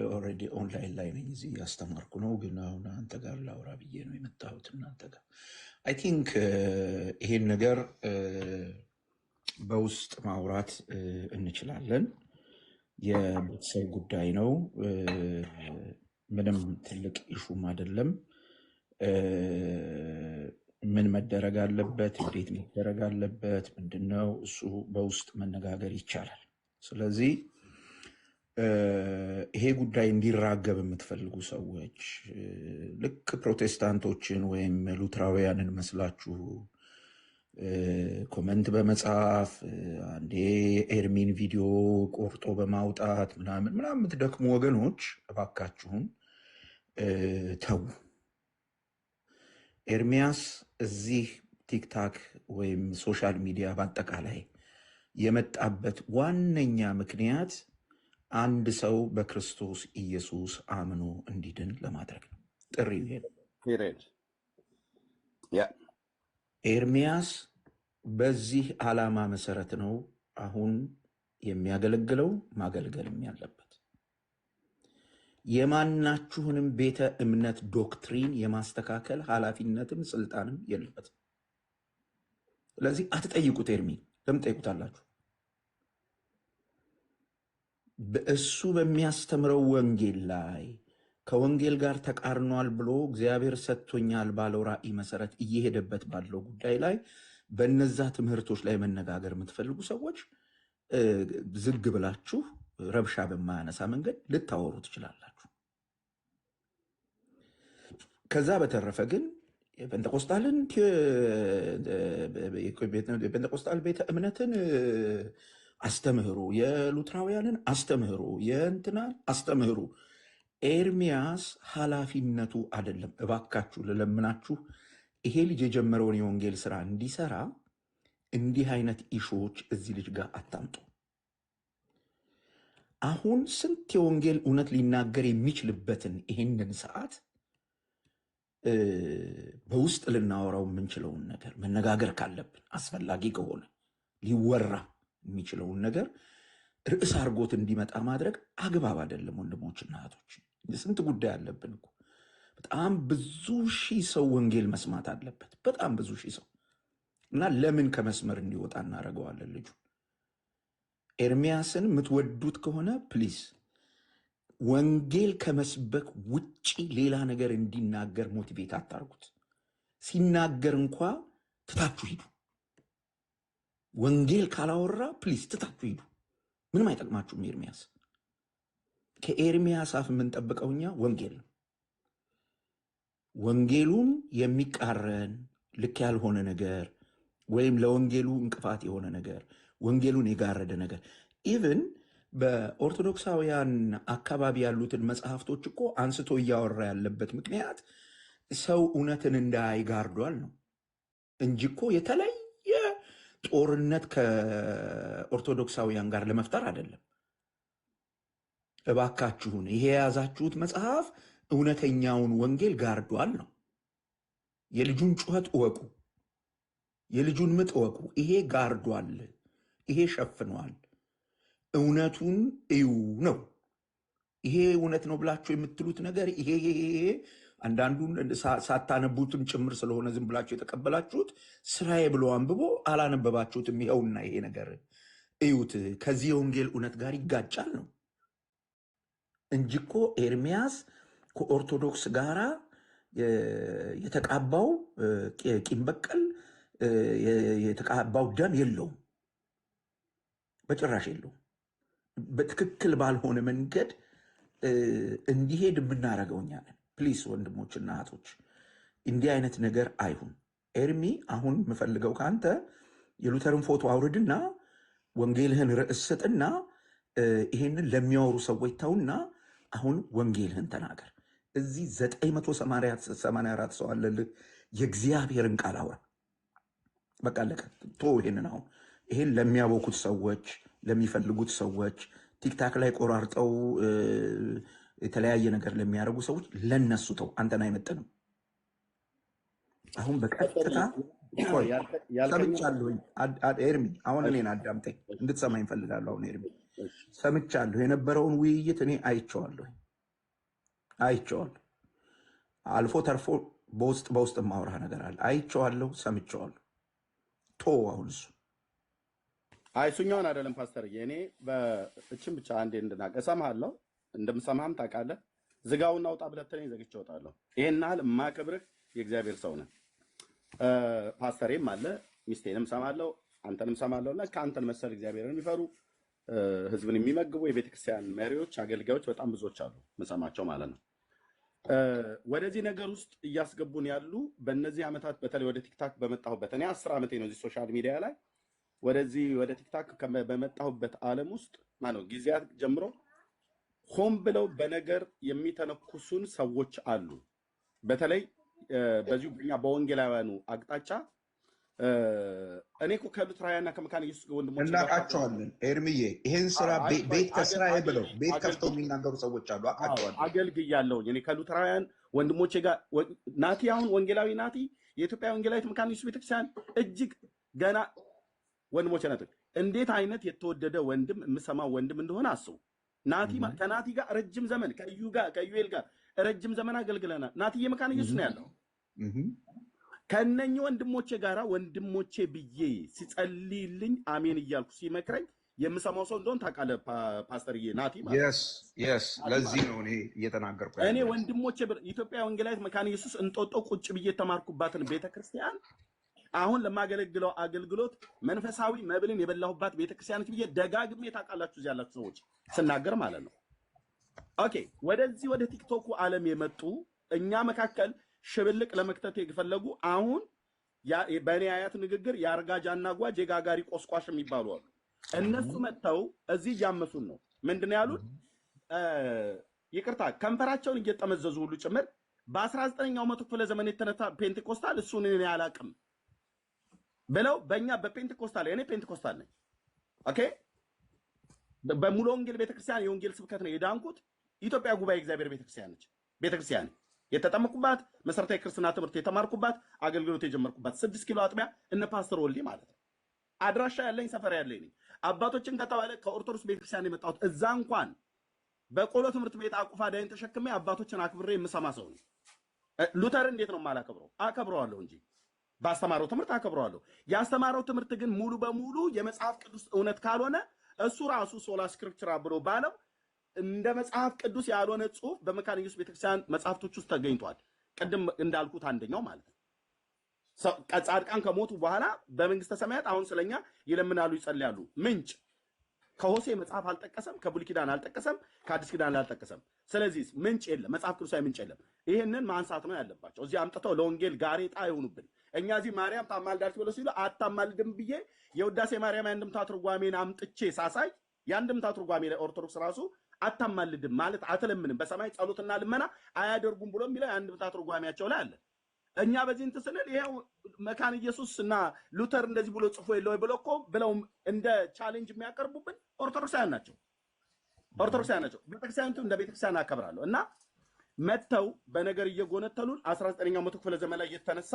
ኦልሬዲ ኦንላይን ላይ ነኝ፣ እዚህ እያስተማርኩ ነው። ግን አሁን አንተ ጋር ላውራ ብዬ ነው የመጣሁት እናንተ ጋር። አይ ቲንክ ይሄን ነገር በውስጥ ማውራት እንችላለን። የቤተሰብ ጉዳይ ነው። ምንም ትልቅ ኢሹም አይደለም። ምን መደረግ አለበት፣ እንዴት መደረግ አለበት፣ ምንድነው እሱ በውስጥ መነጋገር ይቻላል። ስለዚህ ይሄ ጉዳይ እንዲራገብ የምትፈልጉ ሰዎች ልክ ፕሮቴስታንቶችን ወይም ሉትራውያንን መስላችሁ ኮመንት በመጻፍ አንዴ ኤርሚን ቪዲዮ ቆርጦ በማውጣት ምናምን የምትደክሙ ወገኖች እባካችሁን ተው። ኤርሚያስ እዚህ ቲክታክ ወይም ሶሻል ሚዲያ በአጠቃላይ የመጣበት ዋነኛ ምክንያት አንድ ሰው በክርስቶስ ኢየሱስ አምኖ እንዲድን ለማድረግ ነው። ጥሪው ይሄ ነው። ኤርሚያስ በዚህ ዓላማ መሰረት ነው አሁን የሚያገለግለው ማገልገልም ያለበት። የማናችሁንም ቤተ እምነት ዶክትሪን የማስተካከል ኃላፊነትም ስልጣንም የለበትም። ስለዚህ አትጠይቁት። ኤርሚ ለምን ጠይቁታላችሁ? በእሱ በሚያስተምረው ወንጌል ላይ ከወንጌል ጋር ተቃርኗል ብሎ እግዚአብሔር ሰጥቶኛል ባለው ራእይ መሰረት እየሄደበት ባለው ጉዳይ ላይ በነዛ ትምህርቶች ላይ መነጋገር የምትፈልጉ ሰዎች ዝግ ብላችሁ ረብሻ በማያነሳ መንገድ ልታወሩ ትችላላችሁ። ከዛ በተረፈ ግን የጴንጤቆስጣል ቤተ እምነትን አስተምህሩ፣ የሉትራውያንን አስተምህሩ፣ የእንትናን አስተምህሩ ኤርሚያስ ኃላፊነቱ አይደለም። እባካችሁ ልለምናችሁ፣ ይሄ ልጅ የጀመረውን የወንጌል ስራ እንዲሰራ እንዲህ አይነት ኢሹዎች እዚህ ልጅ ጋር አታምጡ። አሁን ስንት የወንጌል እውነት ሊናገር የሚችልበትን ይህንን ሰዓት በውስጥ ልናወራው የምንችለውን ነገር መነጋገር ካለብን አስፈላጊ ከሆነ ሊወራ የሚችለውን ነገር ርዕስ አድርጎት እንዲመጣ ማድረግ አግባብ አይደለም። ወንድሞችና እህቶች ስንት ጉዳይ አለብን እኮ። በጣም ብዙ ሺህ ሰው ወንጌል መስማት አለበት። በጣም ብዙ ሺህ ሰው እና ለምን ከመስመር እንዲወጣ እናደርገዋለን? ልጁ ኤርሚያስን የምትወዱት ከሆነ ፕሊዝ ወንጌል ከመስበክ ውጪ ሌላ ነገር እንዲናገር ሞቲቬት አታርጉት። ሲናገር እንኳ ትታችሁ ሂዱ። ወንጌል ካላወራ ፕሊዝ ትታችሁ ሂዱ። ምንም አይጠቅማችሁም። ኤርሚያስ ከኤርሚያስ አፍ የምንጠብቀው እኛ ወንጌል ነው። ወንጌሉን የሚቃረን ልክ ያልሆነ ነገር ወይም ለወንጌሉ እንቅፋት የሆነ ነገር፣ ወንጌሉን የጋረደ ነገር ኢቭን በኦርቶዶክሳውያን አካባቢ ያሉትን መጽሐፍቶች እኮ አንስቶ እያወራ ያለበት ምክንያት ሰው እውነትን እንዳይጋርዷል ነው እንጂ እኮ የተለየ ጦርነት ከኦርቶዶክሳውያን ጋር ለመፍጠር አይደለም። እባካችሁን ይሄ የያዛችሁት መጽሐፍ እውነተኛውን ወንጌል ጋርዷል ነው። የልጁን ጩኸት እወቁ፣ የልጁን ምጥ እወቁ። ይሄ ጋርዷል፣ ይሄ ሸፍኗል፣ እውነቱን እዩ ነው። ይሄ እውነት ነው ብላችሁ የምትሉት ነገር ይሄ አንዳንዱን ሳታነቡትም ጭምር ስለሆነ ዝም ብላችሁ የተቀበላችሁት ስራዬ ብሎ አንብቦ አላነበባችሁትም። ይኸውና ይሄ ነገር እዩት፣ ከዚህ የወንጌል እውነት ጋር ይጋጫል ነው እንጂ እኮ ኤርሚያስ ከኦርቶዶክስ ጋራ የተቃባው ቂም በቀል የተቃባው ደም የለውም፣ በጭራሽ የለውም። በትክክል ባልሆነ መንገድ እንዲሄድ የምናደርገው እኛ ነን። ፕሊስ ወንድሞችና እህቶች እንዲህ አይነት ነገር አይሁን። ኤርሚ አሁን የምፈልገው ከአንተ የሉተርን ፎቶ አውርድና ወንጌልህን ርዕስ ስጥና ይሄንን ለሚያወሩ ሰዎች ተውና አሁን ወንጌልህን ተናገር። እዚህ 984 ሰው አለልህ። የእግዚአብሔርን ቃል አውራ። በቃ አለቀ። ቶ ይሄንን አሁን ይሄን ለሚያቦኩት ሰዎች፣ ለሚፈልጉት ሰዎች፣ ቲክታክ ላይ ቆራርጠው የተለያየ ነገር ለሚያደርጉ ሰዎች ለነሱ ተው። አንተን አይመጥንም። አሁን በቀጥታ ሰምቻለሁኝ። ኤርሚ አሁን እኔን አዳምጠኝ፣ እንድትሰማኝ እፈልጋለሁ። አሁን ኤርሚ ሰምቻለሁ፣ የነበረውን ውይይት እኔ አይቼዋለሁ። አልፎ ተርፎ በውስጥ ማውራህ ነገር አለ። አይቼዋለሁ፣ ሰምቼዋለሁ። ቶ አሁን እሱ እሱኛውን አይደለም ፓስተር፣ እኔ በእችን ብቻ አንዴ እንድናገር እሰማሃለሁ፣ እንደምሰማህም ታውቃለህ። ዝጋውና ውጣ ብለህ ትለኝ ዘግቼ እወጣለሁ። ይሄን ያህል የማከብርህ የእግዚአብሔር ሰው ነህ። ፓስተሬም አለ፣ ሚስቴንም ሰማለሁ፣ አንተንም ሰማለሁ። እና ከአንተን መሰል እግዚአብሔርን የሚፈሩ ህዝብን የሚመግቡ የቤተክርስቲያን መሪዎች፣ አገልጋዮች በጣም ብዙዎች አሉ፣ ምሰማቸው ማለት ነው። ወደዚህ ነገር ውስጥ እያስገቡን ያሉ በእነዚህ ዓመታት በተለይ ወደ ቲክታክ በመጣሁበት እኔ 10 ዓመቴ ነው እዚህ ሶሻል ሚዲያ ላይ ወደዚህ ወደ ቲክታክ በመጣሁበት ዓለም ውስጥ ማለት ጊዜያት ጀምሮ ሆን ብለው በነገር የሚተነኩሱን ሰዎች አሉ። በተለይ በዚሁ በወንጌላውያኑ አቅጣጫ እኔ እኮ ከሉትራውያንና ከመካነ ኢየሱስ ወንድሞች እናውቃቸዋለን። ኤርሚዬ ይሄን ስራ ቤት ከስራዬ ብለው ቤት ከፍተው የሚናገሩ ሰዎች አሉ። አውቃቸዋለሁ፣ አገልግያለሁኝ። እኔ ከሉትራውያን ወንድሞቼ ጋር ናቲ፣ አሁን ወንጌላዊ ናቲ የኢትዮጵያ ወንጌላዊት መካነ ኢየሱስ ቤተክርስቲያን እጅግ ገና ወንድሞቼ ናቸው። እንዴት አይነት የተወደደ ወንድም የምሰማው ወንድም እንደሆነ አስቡ። ናቲ ከናቲ ጋር ረጅም ዘመን ከዩኤል ጋር ረጅም ዘመን አገልግለናል። ናቲ የመካነ ኢየሱስ ነው ያለው። ከነኚህ ወንድሞቼ ጋራ ወንድሞቼ ብዬ ሲጸልይልኝ አሜን እያልኩ ሲመክረኝ የምሰማው ሰው እንደሆነ ታውቃለህ ፓስተርዬ ናቲ ማለት ለዚህ ነው እኔ እየተናገርኩ እኔ ወንድሞቼ ኢትዮጵያ ወንጌላዊት መካነ ኢየሱስ እንጦጦ ቁጭ ብዬ የተማርኩባትን ቤተክርስቲያን አሁን ለማገለግለው አገልግሎት መንፈሳዊ መብልን የበላሁባት ቤተክርስቲያኖች ብዬ ደጋግሜ ታውቃላችሁ፣ እዚህ ያላችሁ ሰዎች ስናገር ማለት ነው። ኦኬ፣ ወደዚህ ወደ ቲክቶኩ ዓለም የመጡ እኛ መካከል ሽብልቅ ለመክተት የፈለጉ አሁን በእኔ አያት ንግግር የአርጋጅ አናጓጅ የጋጋሪ ቆስቋሽ የሚባሉ አሉ። እነሱ መጥተው እዚህ እያመሱን ነው። ምንድነው ያሉት? ይቅርታ ከንፈራቸውን እየጠመዘዙ ሁሉ ጭምር በ19ኛው መቶ ክፍለ ዘመን የተነሳ ፔንቴኮስታል እሱን እኔ አላቅም ብለው በእኛ በፔንቴኮስታል እኔ ፔንቴኮስታል ነኝ። ኦኬ በሙሉ ወንጌል ቤተክርስቲያን የወንጌል ስብከት ነው የዳንኩት። ኢትዮጵያ ጉባኤ እግዚአብሔር ቤተክርስቲያን ነች። ቤተክርስቲያን የተጠመቁባት መሰረታዊ ክርስትና ትምህርት የተማርኩባት አገልግሎት የጀመርኩባት 6 ኪሎ አጥቢያ እነ ፓስተር ወልዴ ማለት ነው። አድራሻ ያለኝ ሰፈር ያለኝ ነኝ። አባቶችን ከተባለ ከኦርቶዶክስ ቤተክርስቲያን የመጣሁት እዛ እንኳን በቆሎ ትምህርት ቤት አቁፋዳይን ተሸክሜ አባቶችን አክብሬ የምሰማ ሰው ነው። ሉተር እንዴት ነው የማላከብረው? አከብረዋለሁ እንጂ ባስተማረው ትምህርት አከብረዋለሁ። ያስተማረው ትምህርት ግን ሙሉ በሙሉ የመጽሐፍ ቅዱስ እውነት ካልሆነ እሱ ራሱ ሶላ ስክሪፕቸራ ብሎ ባለው እንደ መጽሐፍ ቅዱስ ያልሆነ ጽሁፍ በመካነ ኢየሱስ ቤተክርስቲያን መጽሐፍቶች ውስጥ ተገኝቷል። ቅድም እንዳልኩት አንደኛው ማለት ነው ጻድቃን ከሞቱ በኋላ በመንግስተ ሰማያት አሁን ስለኛ ይለምናሉ ይጸልያሉ። ምንጭ ከሆሴ መጽሐፍ አልጠቀሰም፣ ከብሉይ ኪዳን አልጠቀሰም፣ ከአዲስ ኪዳን አልጠቀሰም። ስለዚህ ምንጭ የለም፣ መጽሐፍ ቅዱሳዊ ምንጭ የለም። ይህንን ማንሳት ነው ያለባቸው። እዚህ አምጥተው ለወንጌል ጋሬጣ ይሆኑብን። እኛ እዚህ ማርያም ታማልዳለች ብለው ሲሉ አታማልድም ብዬ የውዳሴ ማርያም የአንድምታ ትርጓሜን አምጥቼ ሳሳይ የአንድምታ ትርጓሜ ኦርቶዶክስ ራሱ አታማልድም ማለት አትለምንም፣ በሰማይ ጸሎትና ልመና አያደርጉም ብሎ የሚለው የአንድምታ ትርጓሜያቸው ላይ አለ። እኛ በዚህ እንትን ስንል ይሄው መካነ ኢየሱስ እና ሉተር እንደዚህ ብሎ ጽፎ የለው ብሎ እኮ ብለው እንደ ቻሌንጅ የሚያቀርቡብን ኦርቶዶክሳውያን ናቸው። ኦርቶዶክሳውያን ናቸው። ቤተክርስቲያኒቱ እንደ ቤተክርስቲያን አከብራለሁ እና መተው በነገር እየጎነተሉን 19ኛው መቶ ክፍለ ዘመን ላይ የተነሳ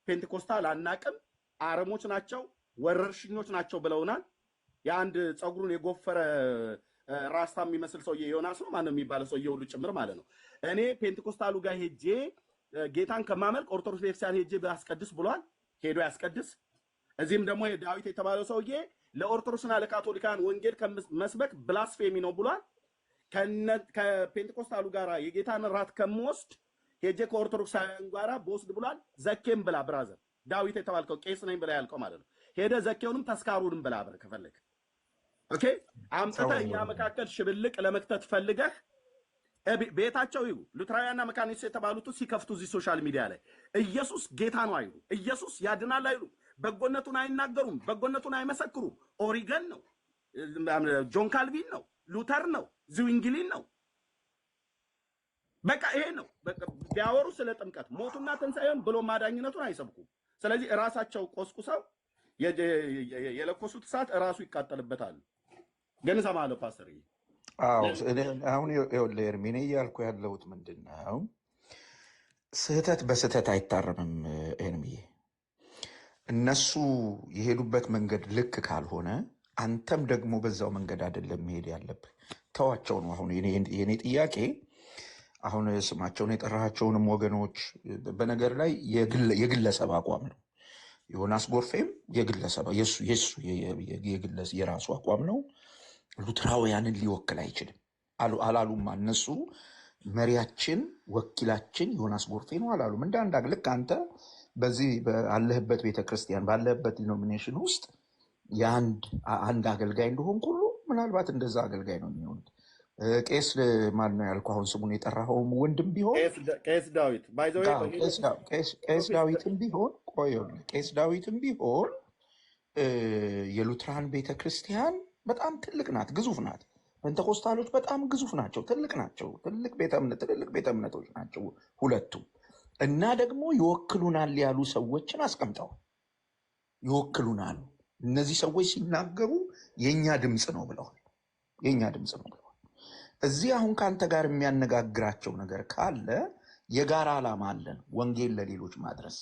ፔንቴኮስታል አናቅም፣ አረሞች ናቸው፣ ወረርሽኞች ናቸው ብለውናል። የአንድ ፀጉሩን የጎፈረ ራስታ የሚመስል ሰውዬ ዮናስ ነው ማነው የሚባለው ሰውዬ ሁሉ ጭምር ማለት ነው። እኔ ፔንቴኮስታሉ ጋር ሄጄ ጌታን ከማመልክ ኦርቶዶክስ ቤተክርስቲያን ሄጄ ባስቀድስ ብሏል። ሄዶ ያስቀድስ። እዚህም ደግሞ ዳዊት የተባለው ሰውዬ ለኦርቶዶክስና ለካቶሊካን ወንጌል መስበክ ብላስፌሚ ነው ብሏል። ከፔንቴኮስታሉ ጋራ የጌታን ራት ከምወስድ ሄጄ ከኦርቶዶክሳውያን ጋራ በወስድ ብሏል። ዘኬም ብላ ብራዘር፣ ዳዊት የተባልከው ቄስ ነኝ ብላ ያልከው ማለት ነው። ሄደ ዘኬውንም ተስካሩንም ብላ ብር ከፈለግ ኦኬ። አምጥተህ እኛ መካከል ሽብልቅ ለመክተት ፈልገህ ቤታቸው ይሉ ሉትራውያንና መካነ ኢየሱስ የተባሉት ሲከፍቱ እዚህ ሶሻል ሚዲያ ላይ ኢየሱስ ጌታ ነው አይሉ፣ ኢየሱስ ያድናል አይሉ፣ በጎነቱን አይናገሩም፣ በጎነቱን አይመሰክሩም። ኦሪገን ነው፣ ጆን ካልቪን ነው፣ ሉተር ነው፣ ዝዊንግሊን ነው። በቃ ይሄ ነው። ቢያወሩ ስለ ጥምቀት ሞቱና ትንሣኤውን ብሎ ማዳኝነቱን አይሰብኩም። ስለዚህ እራሳቸው ቆስቁሰው የለኮሱት እሳት እራሱ ይቃጠልበታል። ግን እሰማለሁ ፓስተር። አሁን ኤርሚ እኔ እያልኩ ያለሁት ምንድን ነው፣ ስህተት በስህተት አይታረምም ኤርሚዬ። እነሱ የሄዱበት መንገድ ልክ ካልሆነ አንተም ደግሞ በዛው መንገድ አይደለም መሄድ ያለብህ። ተዋቸው ነው አሁን የኔ ጥያቄ። አሁን ስማቸውን የጠራቸውንም ወገኖች በነገር ላይ የግለሰብ አቋም ነው። ዮናስ ጎርፌም የግለሰብ የራሱ አቋም ነው። ሉትራውያንን ሊወክል አይችልም አላሉም እነሱ። መሪያችን ወኪላችን ዮናስ ጎርፌ ነው አላሉም። እንደ አንድ ልክ አንተ በዚህ ባለህበት ቤተክርስቲያን ባለህበት ዲኖሚኔሽን ውስጥ አንድ አገልጋይ እንደሆን ሁሉ ምናልባት እንደዛ አገልጋይ ነው የሚሆኑት። ቄስ ማን ነው ያልኩህ? አሁን ስሙን የጠራኸውም ወንድም ቢሆን ቄስ ዳዊት ቄስ ዳዊትም ቢሆን ቄስ ዳዊትም ቢሆን የሉትራን ቤተክርስቲያን በጣም ትልቅ ናት፣ ግዙፍ ናት። ፔንቴኮስታሎች በጣም ግዙፍ ናቸው፣ ትልቅ ናቸው። ትልቅ ቤተ እምነቶች ናቸው ሁለቱም። እና ደግሞ ይወክሉናል ያሉ ሰዎችን አስቀምጠዋል። ይወክሉናል፣ እነዚህ ሰዎች ሲናገሩ የእኛ ድምፅ ነው ብለዋል። የእኛ ድምፅ ነው ብለዋል። እዚህ አሁን ከአንተ ጋር የሚያነጋግራቸው ነገር ካለ የጋራ ዓላማ አለን፣ ወንጌል ለሌሎች ማድረስ።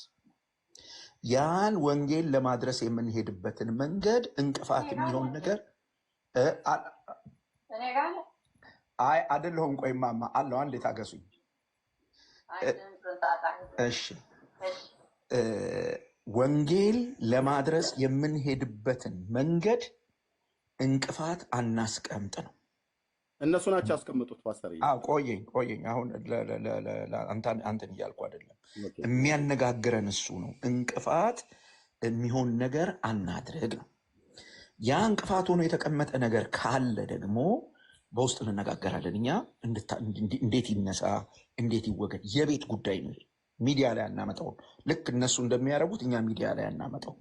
ያን ወንጌል ለማድረስ የምንሄድበትን መንገድ እንቅፋት የሚሆን ነገር አይደለሁም። ቆይ ማማ አለው፣ አንዴ ታገሱኝ እሺ። ወንጌል ለማድረስ የምንሄድበትን መንገድ እንቅፋት አናስቀምጥ ነው። እነሱ ናቸው ያስቀምጡት። ፓስተር ቆየኝ። አሁን አንተን እያልኩ አይደለም፣ የሚያነጋግረን እሱ ነው። እንቅፋት የሚሆን ነገር አናድርግ ነው። ያ እንቅፋት ሆኖ የተቀመጠ ነገር ካለ ደግሞ በውስጥ እንነጋገራለን። እኛ እንዴት ይነሳ፣ እንዴት ይወገድ፣ የቤት ጉዳይ ነው። ሚዲያ ላይ አናመጣውም። ልክ እነሱ እንደሚያደርጉት እኛ ሚዲያ ላይ አናመጣው።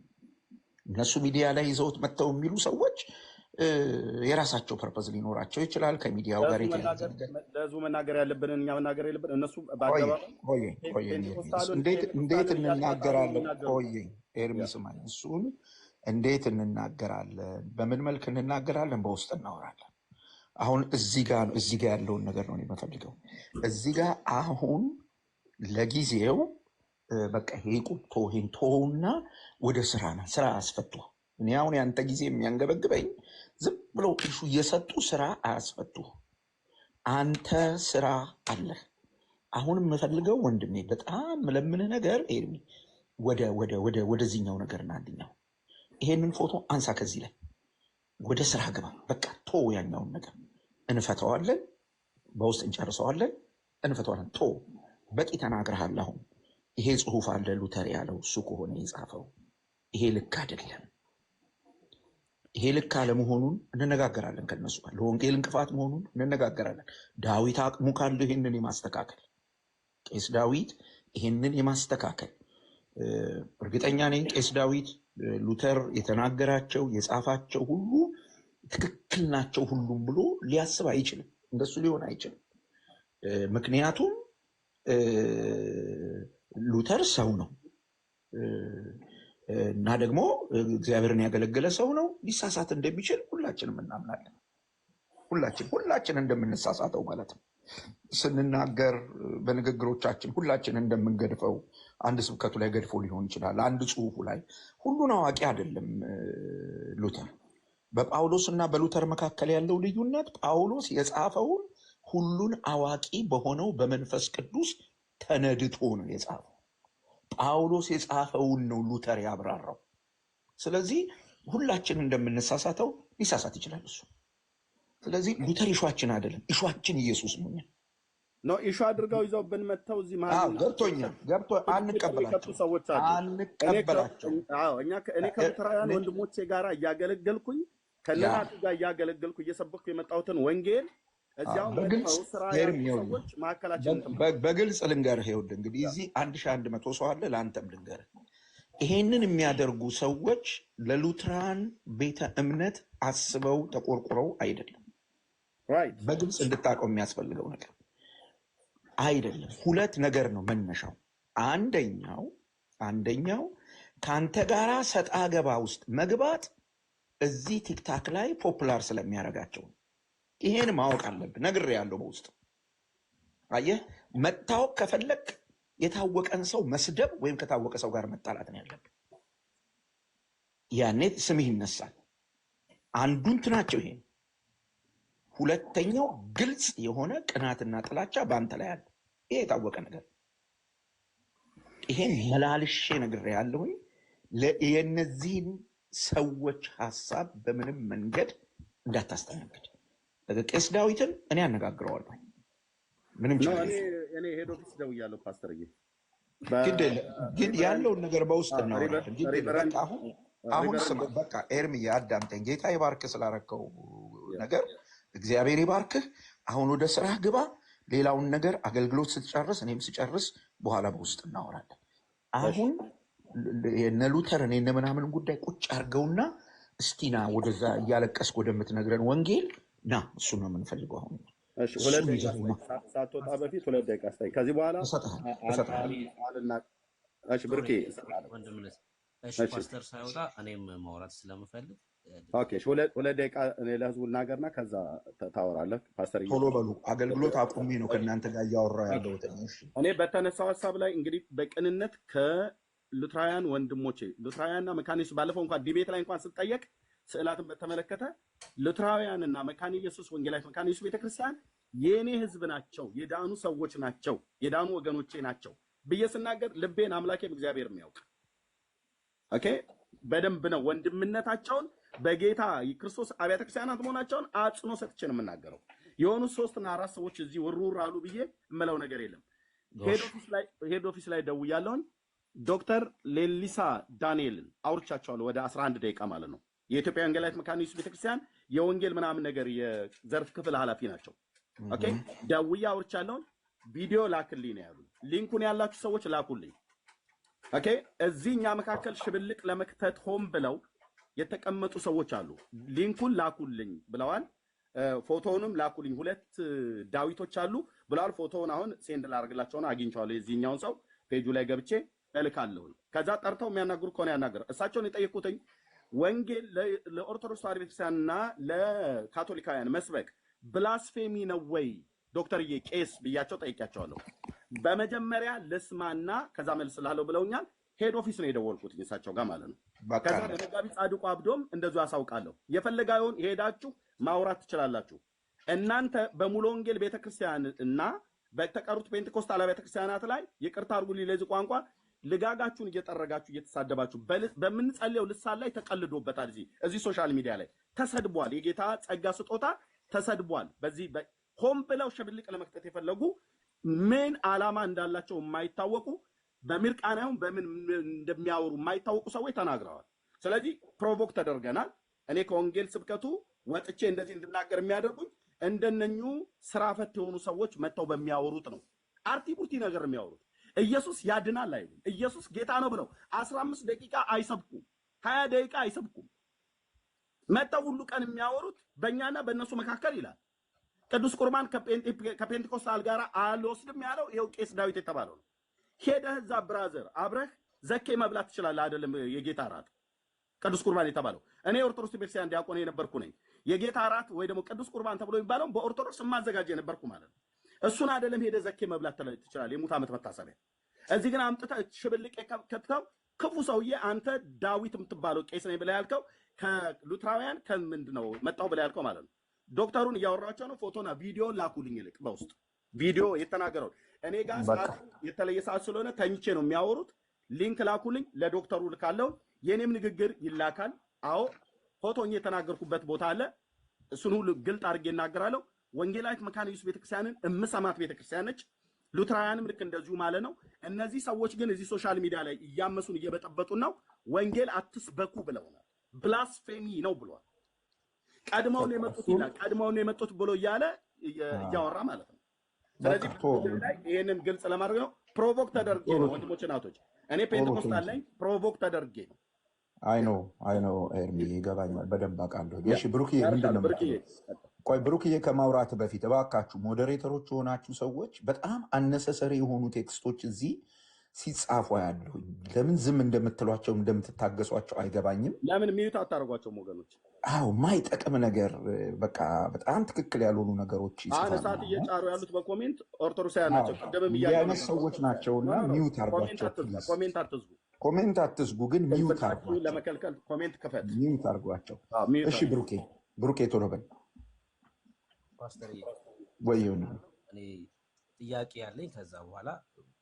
እነሱ ሚዲያ ላይ ይዘውት መጥተው የሚሉ ሰዎች የራሳቸው ፐርፐዝ ሊኖራቸው ይችላል። ከሚዲያው ጋር ለህዝቡ መናገር ያለብንን እኛ መናገር የለብን። እነሱ እንዴት እንናገራለን? ኤርሚ ስማኝ፣ እሱን እንዴት እንናገራለን? በምን መልክ እንናገራለን? በውስጥ እናወራለን። አሁን እዚህ ጋር ያለውን ነገር ነው የምፈልገው። እዚህ ጋር አሁን ለጊዜው በቃ ይሄ ቁጥቶ ይሄን ተወውና ወደ ስራ አስፈቱ። እኔ አሁን ያንተ ጊዜ የሚያንገበግበኝ ዝም ብለው ኢሹ እየሰጡ ስራ አያስፈቱ። አንተ ስራ አለ። አሁን የምፈልገው ወንድሜ በጣም ለምንህ ነገር ኤርሚ ወደዚህኛው ነገር እና አንድኛው ይሄንን ፎቶ አንሳ፣ ከዚህ ላይ ወደ ስራ ግባ። በቃ ቶ ያኛውን ነገር እንፈተዋለን፣ በውስጥ እንጨርሰዋለን፣ እንፈተዋለን። ቶ በቂ ተናግረሃል። አሁን ይሄ ጽሁፍ አለ ሉተር ያለው እሱ ከሆነ የጻፈው ይሄ ልክ አይደለም። ይሄ ልክ አለመሆኑን እንነጋገራለን ከነሱ ጋር። ለወንጌል እንቅፋት መሆኑን እንነጋገራለን። ዳዊት አቅሙ ካለው ይሄንን የማስተካከል ቄስ ዳዊት ይሄንን የማስተካከል እርግጠኛ ነኝ። ቄስ ዳዊት ሉተር የተናገራቸው የጻፋቸው ሁሉ ትክክል ናቸው ሁሉም ብሎ ሊያስብ አይችልም። እንደሱ ሊሆን አይችልም። ምክንያቱም ሉተር ሰው ነው እና ደግሞ እግዚአብሔርን ያገለገለ ሰው ነው። ሊሳሳት እንደሚችል ሁላችንም እናምናለን። ሁላችን እንደምንሳሳተው ማለት ነው። ስንናገር በንግግሮቻችን ሁላችን እንደምንገድፈው፣ አንድ ስብከቱ ላይ ገድፎ ሊሆን ይችላል። አንድ ጽሁፉ ላይ ሁሉን አዋቂ አይደለም ሉተር። በጳውሎስ እና በሉተር መካከል ያለው ልዩነት ጳውሎስ የጻፈውን ሁሉን አዋቂ በሆነው በመንፈስ ቅዱስ ተነድቶ ነው የጻፈው። ጳውሎስ የጻፈውን ነው ሉተር ያብራራው። ስለዚህ ሁላችን እንደምንሳሳተው ሊሳሳት ይችላል እሱ። ስለዚህ ሉተር ኢሹአችን አይደለም፣ ኢሹአችን ኢየሱስ ነው። ነው ኢሹ አድርገው ይዘውብን መጥተው እዚህ ማለት ነው። ገብቶኛል። አንቀበላቸው። እኔ ከሉተራውያን ወንድሞቼ ጋር እያገለገልኩኝ ከነናቱ ጋር እያገለገልኩ እየሰበኩ የመጣሁትን ወንጌል እዚያው መጥተው ስራ ሰዎች ማዕከላችን በግልጽ ልንገርህ። ይኸውልህ እንግዲህ እዚህ 1100 ሰው አለ። ለአንተም ልንገርህ፣ ይሄንን የሚያደርጉ ሰዎች ለሉትራን ቤተ እምነት አስበው ተቆርቁረው አይደለም። በግልጽ እንድታውቀው የሚያስፈልገው ነገር አይደለም። ሁለት ነገር ነው መነሻው። አንደኛው ከአንተ ጋራ ሰጣ ገባ ውስጥ መግባት እዚህ ቲክታክ ላይ ፖፑላር ስለሚያደርጋቸው ይሄን ማወቅ አለብህ። ነግሬሃለሁ በውስጥ አየህ። መታወቅ ከፈለክ የታወቀን ሰው መስደብ ወይም ከታወቀ ሰው ጋር መጣላት ነው ያለብህ። ያኔ ስምህ ይነሳል። አንዱ እንትናቸው ይሄ። ሁለተኛው ግልጽ የሆነ ቅናትና ጥላቻ በአንተ ላይ አለ። ይሄ የታወቀ ነገር። ይሄን መላልሼ ነግሬሃለሁኝ። የእነዚህን ሰዎች ሀሳብ በምንም መንገድ እንዳታስተናግድ። ቄስ ዳዊትን እኔ አነጋግረዋለሁ። ምንም ችግር እኔ ሄድ ኦፊስ ደውያለሁ። ፓስተርዬ ግን ያለውን ነገር በውስጥ እናወራለን። አሁን በቃ ኤርምዬ አዳምጠኝ። ጌታ ይባርክህ ስላረከው ነገር እግዚአብሔር ይባርክህ። አሁን ወደ ስራህ ግባ። ሌላውን ነገር አገልግሎት ስትጨርስ እኔም ስጨርስ በኋላ በውስጥ እናወራለን። አሁን የነ ሉተርን የነ ምናምን ጉዳይ ቁጭ አድርገውና እስቲና ወደዛ እያለቀስክ ወደምትነግረን ወንጌል ና። እሱ ነው የምንፈልገው አሁን። ሳትወጣ በፊት 2 ደቂቃ ስጠኝ። ከዚህ በኋላ ብርኬ ፓስተር ሳይወጣ እኔም ማውራት ስለምፈልግ ኦኬ፣ 2 ደቂቃ እኔ ለህዝቡ እናገርና ከዛ ታወራለህ። ፓስተር ቶሎ በሉ። አገልግሎት አቁሜ ነው ከእናንተ ጋር እያወራ ያለሁት። እኔ በተነሳው ሀሳብ ላይ እንግዲህ በቅንነት ከሉትራውያን ወንድሞቼ ሉትራውያንና መካኒሱ ባለፈው እንኳን ዲቤት ላይ እንኳን ስጠየቅ ስዕላትን በተመለከተ ሉትራውያንና መካነ ኢየሱስ ወንጌላዊት መካነ ኢየሱስ ቤተክርስቲያን የኔ ህዝብ ናቸው፣ የዳኑ ሰዎች ናቸው፣ የዳኑ ወገኖቼ ናቸው ብዬ ስናገር ልቤን አምላኬም እግዚአብሔር የሚያውቅ ኦኬ፣ በደንብ ነው ወንድምነታቸውን በጌታ የክርስቶስ አብያተ ክርስቲያናት መሆናቸውን አጽኖ ሰጥቼ ነው የምናገረው። የሆኑ 3 እና 4 ሰዎች እዚህ ውርውር አሉ ብዬ እምለው ነገር የለም። ሄድ ኦፊስ ላይ ደውያለሁኝ። ዶክተር ሌሊሳ ዳንኤልን አውርቻቸዋለሁ ወደ 11 ደቂቃ ማለት ነው። የኢትዮጵያ ወንጌላዊት መካነ ኢየሱስ ቤተክርስቲያን የወንጌል ምናምን ነገር የዘርፍ ክፍል ኃላፊ ናቸው። ኦኬ፣ ደውዬ አውርቻለሁኝ። ቪዲዮ ላክልኝ ነው ያሉኝ። ሊንኩን ያላችሁ ሰዎች ላኩልኝ። ኦኬ፣ እዚህ እኛ መካከል ሽብልቅ ለመክተት ሆን ብለው የተቀመጡ ሰዎች አሉ። ሊንኩን ላኩልኝ ብለዋል። ፎቶውንም ላኩልኝ። 2 ዳዊቶች አሉ ብለዋል። ፎቶውን አሁን ሴንድ ላደርግላቸው ነው። አግኝቼዋለሁ። የዚህኛውን ሰው ፔጁ ላይ ገብቼ እልካለሁ። ከዛ ጠርተው የሚያናግሩ ከሆነ ያናገር። እሳቸውን የጠየቁትኝ ወንጌል ለኦርቶዶክስ ተዋሕዶ ቤተክርስቲያንና ለካቶሊካውያን መስበክ ብላስፌሚ ነው ወይ ዶክተርዬ ቄስ ብያቸው ጠይቄያቸዋለሁ። በመጀመሪያ ልስማና ከዛ መልስላለሁ ብለውኛል። ሄድ ኦፊስ ነው የደወልኩት እሳቸው ጋር ማለት ነው። በቃ ከዛ ለመጋቢ ጻድቁ አብዶም እንደዚሁ አሳውቃለሁ። የፈለጋውን ሄዳችሁ ማውራት ትችላላችሁ። እናንተ በሙሉ ወንጌል ቤተክርስቲያን እና በተቀሩት ፔንቴኮስታል ቤተክርስቲያናት ላይ ይቅርታ አድርጉልኝ ለዚህ ቋንቋ ልጋጋችሁን እየጠረጋችሁ እየተሳደባችሁ በምንጸልየው ልሳን ላይ ተቀልዶበታል። እዚህ ሶሻል ሚዲያ ላይ ተሰድቧል። የጌታ ጸጋ ስጦታ ተሰድቧል። በዚህ ሆን ብለው ሽብልቅ ለመክተት የፈለጉ ምን ዓላማ እንዳላቸው የማይታወቁ በምርቃናውን በምን እንደሚያወሩ የማይታወቁ ሰዎች ተናግረዋል። ስለዚህ ፕሮቮክ ተደርገናል። እኔ ከወንጌል ስብከቱ ወጥቼ እንደዚህ እንድናገር የሚያደርጉኝ እንደነኙ ስራ ፈት የሆኑ ሰዎች መጥተው በሚያወሩት ነው። አርቲ ቡርቲ ነገር የሚያወሩት ኢየሱስ ያድናል አይደል? ኢየሱስ ጌታ ነው ብለው 15 ደቂቃ አይሰብኩም፣ 20 ደቂቃ አይሰብኩም። መጥተው ሁሉ ቀን የሚያወሩት በእኛና በእነሱ መካከል ይላል። ቅዱስ ቁርባን ከፔንቴኮስታል ጋር አልወስድም ያለው ይኸው ቄስ ዳዊት የተባለው ነው። ሄደህ እዛ ብራዘር አብረህ ዘኬ መብላት ትችላለህ አይደለም? የጌታ እራት ቅዱስ ቁርባን የተባለው እኔ ኦርቶዶክስ ቤተክርስቲያን ዲያቆን የነበርኩ ነኝ። የጌታ እራት ወይ ደግሞ ቅዱስ ቁርባን ተብሎ የሚባለው በኦርቶዶክስ ማዘጋጀ የነበርኩ ማለት ነው። እሱን አይደለም ሄደህ ዘኬ መብላት ትችላለህ፣ የሙት ዓመት መታሰቢያ። እዚህ ግን አምጥተህ ሽብልቅ ከተው ክፉ ሰውዬ አንተ ዳዊት የምትባለው ቄስ ነኝ ብለህ ያልከው ከሉትራውያን ከምንድን ነው መጣሁ ብለህ ያልከው ማለት ነው። ዶክተሩን እያወራቸው ነው። ፎቶና ቪዲዮን ላኩልኝ። ይልቅ በውስጥ ቪዲዮ የተናገረው እኔ ጋር ሰዓት የተለየ ሰዓት ስለሆነ ተኝቼ ነው የሚያወሩት። ሊንክ ላኩልኝ፣ ለዶክተሩ ልካለው። የኔም ንግግር ይላካል። አዎ ፎቶኝ የተናገርኩበት ቦታ አለ። እሱን ሁሉ ግልጥ አድርጌ እናገራለሁ። ወንጌላዊት መካነ ኢየሱስ ቤተክርስቲያንን እምሰማት ቤተክርስቲያን ነች። ሉትራውያንም ልክ እንደዚሁ ማለት ነው። እነዚህ ሰዎች ግን እዚህ ሶሻል ሚዲያ ላይ እያመሱን እየበጠበጡን ነው። ወንጌል አትስበኩ ብለውናል። ብላስፌሚ ነው ብሏል። ቀድመውን የመጡት ይላል። ቀድመውን የመጡት ብሎ እያለ እያወራ ማለት ነው። ስለዚህ ይሄንን ግልጽ ለማድረግ ነው። ፕሮቮክ ተደርጌ ነው ወንድሞች እናቶች። እኔ ፔንቴኮስታል ላይ ፕሮቮክ ተደርጌ ነው። አይ ነው ኤርሚ ይገባኛል፣ በደንብ አውቃለሁ። እሺ ብሩክዬ ምንድን ነው? ቆይ ብሩክዬ ከማውራት በፊት እባካችሁ ሞዴሬተሮች የሆናችሁ ሰዎች በጣም አነሰሰሪ የሆኑ ቴክስቶች እዚህ ሲጻፉ ያለሁኝ ለምን ዝም እንደምትሏቸው እንደምትታገሷቸው አይገባኝም። ለምን ሚዩት አታደርጓቸውም ወገኖች? አዎ ማይጠቅም ነገር በቃ በጣም ትክክል ያልሆኑ ነገሮች ይጽፋሉ። ሰዓት እየጫሩ ያሉት በኮሜንት ኦርቶዶክሳውያን ናቸው። ቀደም ያነስ ሰዎች ናቸውና ሚዩት አርጓቸው። ኮሜንት አትዝጉ፣ ግን ሚዩት አርጓቸው። ለመከልከል ኮሜንት ክፈት፣ ሚዩት አርጓቸው። እሺ ብሩኬ ቶሎ በል ፓስተር። ወይ እኔ ጥያቄ ያለኝ ከዛ በኋላ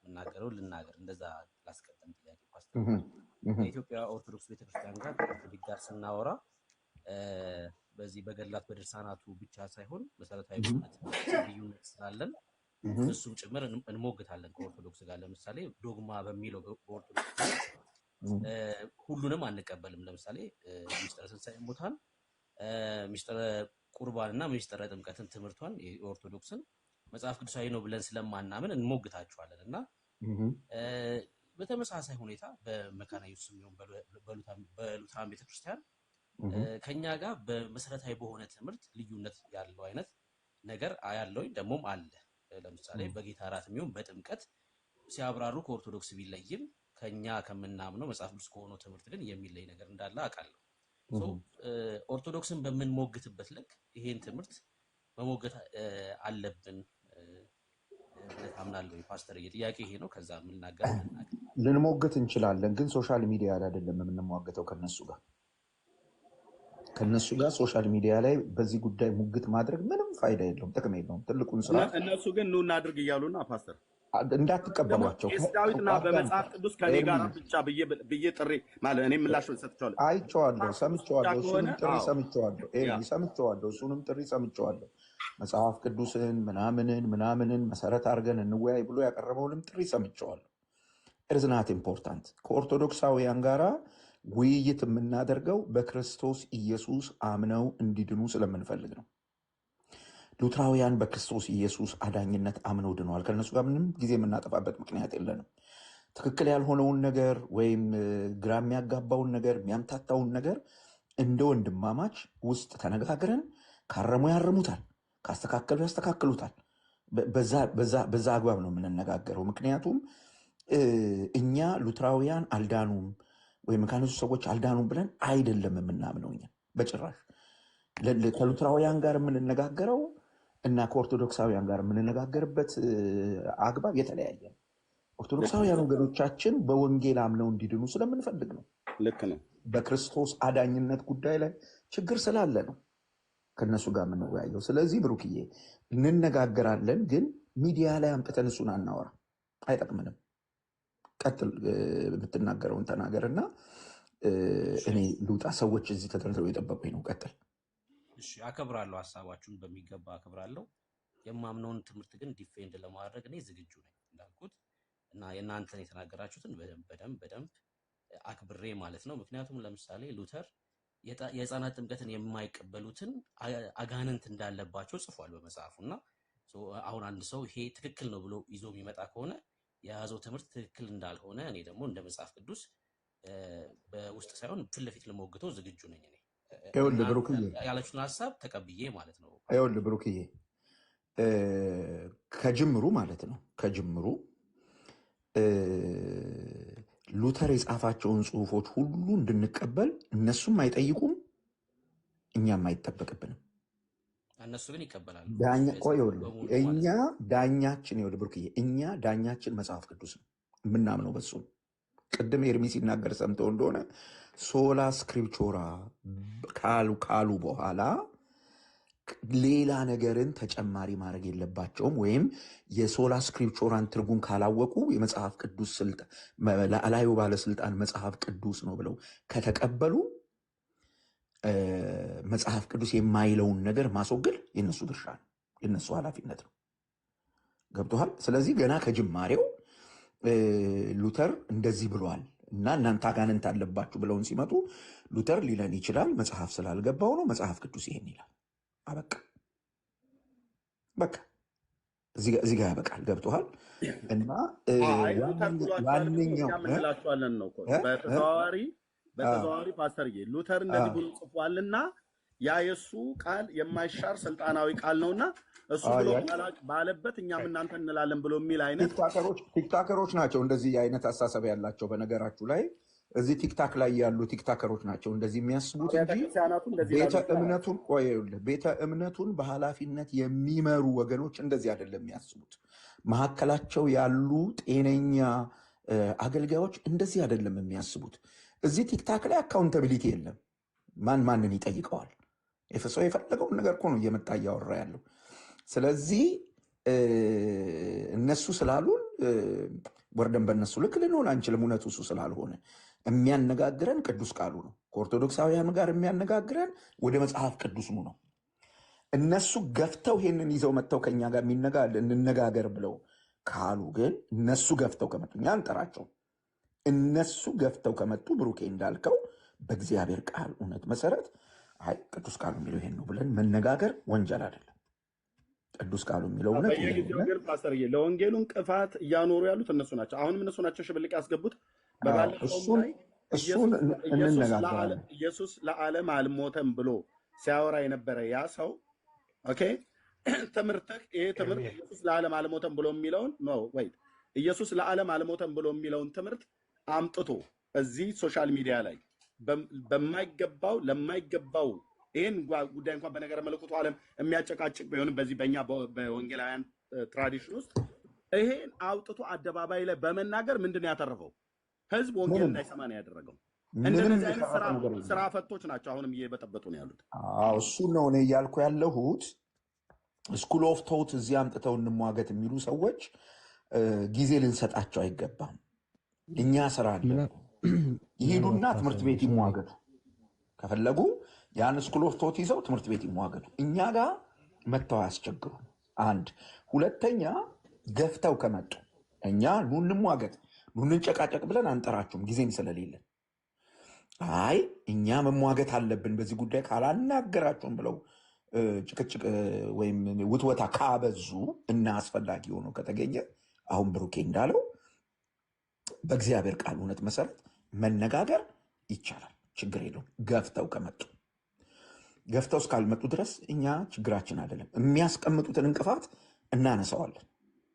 እናገረው ልናገር፣ እንደዛ ላስቀደም ጥያቄ ፓስተር። ከኢትዮጵያ ኦርቶዶክስ ቤተክርስቲያን ጋር ከካቶሊክ ጋር ስናወራ በዚህ በገድላት በድርሳናቱ ብቻ ሳይሆን መሰረታዊ ልዩነት ስላለን እሱም ጭምር እንሞግታለን ከኦርቶዶክስ ጋር። ለምሳሌ ዶግማ በሚለው በኦርቶዶክስ ሁሉንም አንቀበልም። ለምሳሌ ሚስጥረ ትንሣኤ ሙታን፣ ሚስጥረ ቁርባን እና ሚስጥረ ጥምቀትን ትምህርቷን የኦርቶዶክስን መጽሐፍ ቅዱሳዊ ነው ብለን ስለማናምን እንሞግታቸዋለን። እና በተመሳሳይ ሁኔታ በመካነ ኢየሱስ የሚሆን በሉተራን ቤተክርስቲያን ከኛ ጋር በመሰረታዊ በሆነ ትምህርት ልዩነት ያለው አይነት ነገር ያለውኝ ደግሞም አለ። ለምሳሌ በጌታ እራት የሚሆን በጥምቀት ሲያብራሩ ከኦርቶዶክስ ቢለይም ከኛ ከምናምነው መጽሐፍ ቅዱስ ከሆነው ትምህርት ግን የሚለይ ነገር እንዳለ አውቃለሁ። ኦርቶዶክስን በምንሞግትበት ልክ ይሄን ትምህርት መሞገት አለብን ብለህ ታምናለህ ፓስተር? ጥያቄ ይሄ ነው። ከዛ የምናገር ልንሞግት እንችላለን፣ ግን ሶሻል ሚዲያ ላይ አይደለም የምንሟገተው ከነሱ ጋር ሶሻል ሚዲያ ላይ በዚህ ጉዳይ ሙግት ማድረግ ምንም ፋይዳ የለውም፣ ጥቅም የለውም። ትልቁን ስራ እነሱ ግን ኑ እናድርግ እያሉና ፓስተር እንዳትቀበሏቸው ዳዊትና በመጽሐፍ ቅዱስ ከኔ ጋር ብቻ ብዬ ጥሪ ማለት እኔ ምላሽ ሰጥቻለሁ። አይቼዋለሁ፣ ሰምቼዋለሁ፣ እሱንም ጥሪ ሰምቼዋለሁ፣ እሱንም ጥሪ ሰምቼዋለሁ። መጽሐፍ ቅዱስን ምናምንን መሰረት አድርገን እንወያይ ብሎ ያቀረበውንም ጥሪ ሰምቼዋለሁ። ኢዝናት ኢምፖርታንት ከኦርቶዶክሳውያን ጋራ ውይይት የምናደርገው በክርስቶስ ኢየሱስ አምነው እንዲድኑ ስለምንፈልግ ነው። ሉትራውያን በክርስቶስ ኢየሱስ አዳኝነት አምነው ድነዋል። ከነሱ ጋር ምንም ጊዜ የምናጠፋበት ምክንያት የለንም። ትክክል ያልሆነውን ነገር ወይም ግራ የሚያጋባውን ነገር የሚያምታታውን ነገር እንደ ወንድማማች ውስጥ ተነጋግረን ካረሙ ያርሙታል፣ ካስተካከሉ ያስተካክሉታል። በዛ አግባብ ነው የምንነጋገረው። ምክንያቱም እኛ ሉትራውያን አልዳኑም ወይም መካነ ኢየሱስ ሰዎች አልዳኑም ብለን አይደለም የምናምነው። እኛ በጭራሽ ከሉትራውያን ጋር የምንነጋገረው እና ከኦርቶዶክሳውያን ጋር የምንነጋገርበት አግባብ የተለያየ ነው። ልክ ነው። ኦርቶዶክሳውያን ወገኖቻችን በወንጌል አምነው እንዲድኑ ስለምንፈልግ ነው። ልክ ነው። በክርስቶስ አዳኝነት ጉዳይ ላይ ችግር ስላለ ነው ከነሱ ጋር የምንወያየው። ስለዚህ ብሩክዬ እንነጋገራለን፣ ግን ሚዲያ ላይ አምጥተን እሱን አናወራ፣ አይጠቅምንም። ቀጥል፣ የምትናገረውን ተናገርና እኔ ልውጣ። ሰዎች እዚህ ተደርድረው የጠበቁኝ ነው። ቀጥል። እሺ፣ አከብራለሁ፣ ሀሳባችሁን በሚገባ አከብራለሁ። የማምነውን ትምህርት ግን ዲፌንድ ለማድረግ እኔ ዝግጁ ነኝ እንዳልኩት እና የእናንተን የተናገራችሁትን በደንብ አክብሬ ማለት ነው። ምክንያቱም ለምሳሌ ሉተር የህፃናት ጥምቀትን የማይቀበሉትን አጋንንት እንዳለባቸው ጽፏል በመጽሐፉ እና አሁን አንድ ሰው ይሄ ትክክል ነው ብሎ ይዞ የሚመጣ ከሆነ የያዘው ትምህርት ትክክል እንዳልሆነ እኔ ደግሞ እንደ መጽሐፍ ቅዱስ በውስጥ ሳይሆን ፊት ለፊት ለመወግተው ዝግጁ ነኝ። እኔ ያላችሁን ሀሳብ ተቀብዬ ማለት ነው። ይኸውልህ ብሩክዬ፣ ከጅምሩ ማለት ነው ከጅምሩ ሉተር የጻፋቸውን ጽሁፎች ሁሉ እንድንቀበል እነሱም አይጠይቁም፣ እኛም አይጠበቅብንም። እነሱ ግን ይቀበላሉ። እኛ ዳኛችን ይኸውልህ ብሩክዬ፣ እኛ ዳኛችን መጽሐፍ ቅዱስ ነው የምናምነው፣ በሱ ነው። ቅድም ኤርሚ ሲናገር ሰምተው እንደሆነ ሶላ ስክሪፕቾራ ካሉ በኋላ ሌላ ነገርን ተጨማሪ ማድረግ የለባቸውም። ወይም የሶላ ስክሪፕቾራን ትርጉም ካላወቁ የመጽሐፍ ቅዱስ ላዕላዩ ባለስልጣን መጽሐፍ ቅዱስ ነው ብለው ከተቀበሉ መጽሐፍ ቅዱስ የማይለውን ነገር ማስወገድ የነሱ ድርሻ ነው፣ የነሱ ኃላፊነት ነው። ገብቶሃል? ስለዚህ ገና ከጅማሬው ሉተር እንደዚህ ብሏል እና እናንተ አጋንንት አለባችሁ ብለውን ሲመጡ ሉተር ሊለን ይችላል መጽሐፍ ስላልገባው ነው፣ መጽሐፍ ቅዱስ ይሄን ይላል። አበቃ በቃ እዚህ ጋር ያበቃል። ገብቶሃል? እና ዋነኛው ምንላቸዋለን ነው በተዘዋዋሪ ፓስተርዬ ሉተር እንደዚህ ብሎ ጽፏልና ያ የሱ ቃል የማይሻር ስልጣናዊ ቃል ነውና እሱ ብሎ ባለበት እኛም እናንተ እንላለን ብሎ የሚል አይነት ቲክታከሮች ናቸው እንደዚህ አይነት አሳሰብ ያላቸው። በነገራችሁ ላይ እዚህ ቲክታክ ላይ ያሉ ቲክታከሮች ናቸው እንደዚህ የሚያስቡት እንጂ ቤተ እምነቱን በኃላፊነት የሚመሩ ወገኖች እንደዚህ አይደለም የሚያስቡት። መካከላቸው ያሉ ጤነኛ አገልጋዮች እንደዚህ አይደለም የሚያስቡት። እዚህ ቲክታክ ላይ አካውንታቢሊቲ የለም። ማንን ይጠይቀዋል? ሰው የፈለገውን ነገር እኮ ነው እየመጣ እያወራ ያለው። ስለዚህ እነሱ ስላሉን ወርደን በእነሱ ልክ ልንሆን አንችልም። እውነቱ እሱ ስላልሆነ የሚያነጋግረን ቅዱስ ቃሉ ነው። ከኦርቶዶክሳውያን ጋር የሚያነጋግረን ወደ መጽሐፍ ቅዱስ ነው። እነሱ ገፍተው ይሄንን ይዘው መጥተው ከኛ ጋር እንነጋገር ብለው ካሉ ግን እነሱ ገፍተው ከመጡ እኛ አንጠራቸው። እነሱ ገፍተው ከመጡ ብሩኬ እንዳልከው በእግዚአብሔር ቃል እውነት መሰረት አይ ቅዱስ ቃሉ የሚለው ይሄን ነው ብለን መነጋገር ወንጀል አይደለም። ቅዱስ ቃሉ የሚለው እውነት ፓስተርዬ፣ ለወንጌሉ እንቅፋት እያኖሩ ያሉት እነሱ ናቸው። አሁንም እነሱ ናቸው ሽብልቅ ያስገቡት። እሱን እንነጋገራለን። ኢየሱስ ለዓለም አልሞተም ብሎ ሲያወራ የነበረ ያ ሰው ኦኬ፣ ትምህርትህ ይሄ ትምህርት ኢየሱስ ለዓለም አልሞተም ብሎ የሚለውን ነው ወይ ኢየሱስ ለዓለም አልሞተም ብሎ የሚለውን ትምህርት አምጥቶ እዚህ ሶሻል ሚዲያ ላይ በማይገባው ለማይገባው ይህን ጉዳይ እንኳን በነገረ መለኮቱ ዓለም የሚያጨቃጭቅ ቢሆንም በዚህ በእኛ በወንጌላውያን ትራዲሽን ውስጥ ይሄን አውጥቶ አደባባይ ላይ በመናገር ምንድን ነው ያተረፈው? ህዝብ ወንጌል እንዳይሰማ ነው ያደረገው። እንደዚህ አይነት ስራ ፈቶች ናቸው አሁንም እየበጠበጡ ነው ያሉት። እሱ ነው እኔ እያልኩ ያለሁት። ስኩል ኦፍ ቶት እዚህ አምጥተው እንሟገት የሚሉ ሰዎች ጊዜ ልንሰጣቸው አይገባም። እኛ ስራ አለ፣ ይሄዱና ትምህርት ቤት ይሟገቱ። ከፈለጉ ያን ስኩል ኦፍ ቶት ይዘው ትምህርት ቤት ይሟገቱ። እኛ ጋር መጥተው አያስቸግሩ። አንድ ሁለተኛ፣ ገፍተው ከመጡ እኛ ኑ እንሟገት ኑ እንጨቃጨቅ ብለን አንጠራችሁም፣ ጊዜም ስለሌለን። አይ እኛ መሟገት አለብን በዚህ ጉዳይ ካላናገራችሁም ብለው ጭቅጭቅ ወይም ውትወታ ካበዙ እና አስፈላጊ ሆኖ ከተገኘ አሁን ብሩኬ እንዳለው በእግዚአብሔር ቃል እውነት መሰረት መነጋገር ይቻላል፣ ችግር የለውም። ገፍተው ከመጡ ገፍተው እስካልመጡ ድረስ እኛ ችግራችን አይደለም። የሚያስቀምጡትን እንቅፋት እናነሳዋለን፣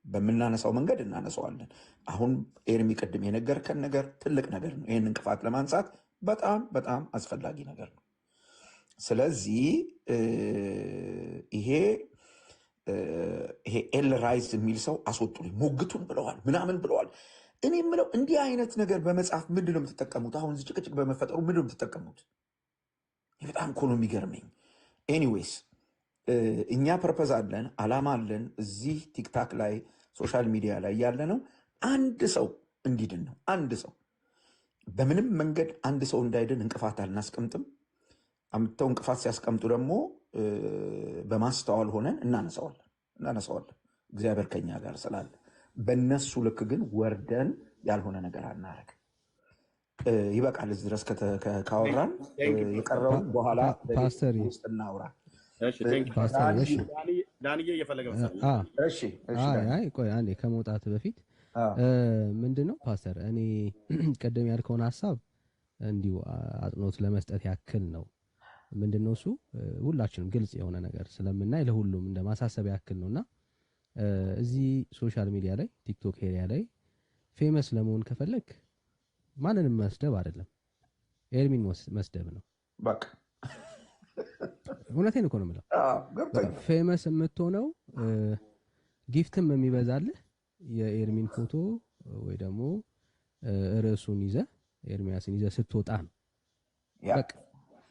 በምናነሳው መንገድ እናነሳዋለን። አሁን ኤርሚ ቅድም የነገርከን ነገር ትልቅ ነገር ነው። ይህን እንቅፋት ለማንሳት በጣም በጣም አስፈላጊ ነገር ነው። ስለዚህ ይሄ ይሄ ኤል ራይስ የሚል ሰው አስወጡልኝ፣ ሞግቱን ብለዋል ምናምን ብለዋል። እኔ የምለው እንዲህ አይነት ነገር በመጽሐፍ ምንድን ነው የምትጠቀሙት? አሁን እዚህ ጭቅጭቅ በመፈጠሩ ምንድን ነው የምትጠቀሙት? በጣም እኮ ነው የሚገርመኝ። ኤኒዌይስ እኛ ፐርፐዝ አለን፣ አላማ አለን። እዚህ ቲክታክ ላይ ሶሻል ሚዲያ ላይ ያለ ነው አንድ ሰው እንዲድን ነው። አንድ ሰው በምንም መንገድ አንድ ሰው እንዳይድን እንቅፋት አልናስቀምጥም። አምጥተው እንቅፋት ሲያስቀምጡ ደግሞ በማስተዋል ሆነን እናነሳዋለን። እግዚአብሔር ከኛ ጋር ስላለ በእነሱ ልክ ግን ወርደን ያልሆነ ነገር አናረግ። ይበቃል። እዚህ ድረስ ካወራን የቀረውን በኋላ ፓስተር ውስጥ እናውራ። ዳንዬ እየፈለገ ቆይ አንዴ ከመውጣት በፊት ምንድነው ፓስተር፣ እኔ ቀደም ያልከውን ሀሳብ እንዲሁ አጽንኦት ለመስጠት ያክል ነው። ምንድነው እሱ ሁላችንም ግልጽ የሆነ ነገር ስለምናይ ለሁሉም እንደ ማሳሰቢያ ያክል ነውና እዚህ ሶሻል ሚዲያ ላይ ቲክቶክ ኤሪያ ላይ ፌመስ ለመሆን ከፈለክ ማንንም መስደብ አይደለም፣ ኤርሚን መስደብ ነው። በቃ እውነቴን እኮ ነው የምለው። ፌመስ የምትሆነው ጊፍትም የሚበዛልህ የኤርሚን ፎቶ ወይ ደግሞ ርዕሱን ይዘህ ኤርሚያስን ይዘህ ስትወጣ ነው። በቃ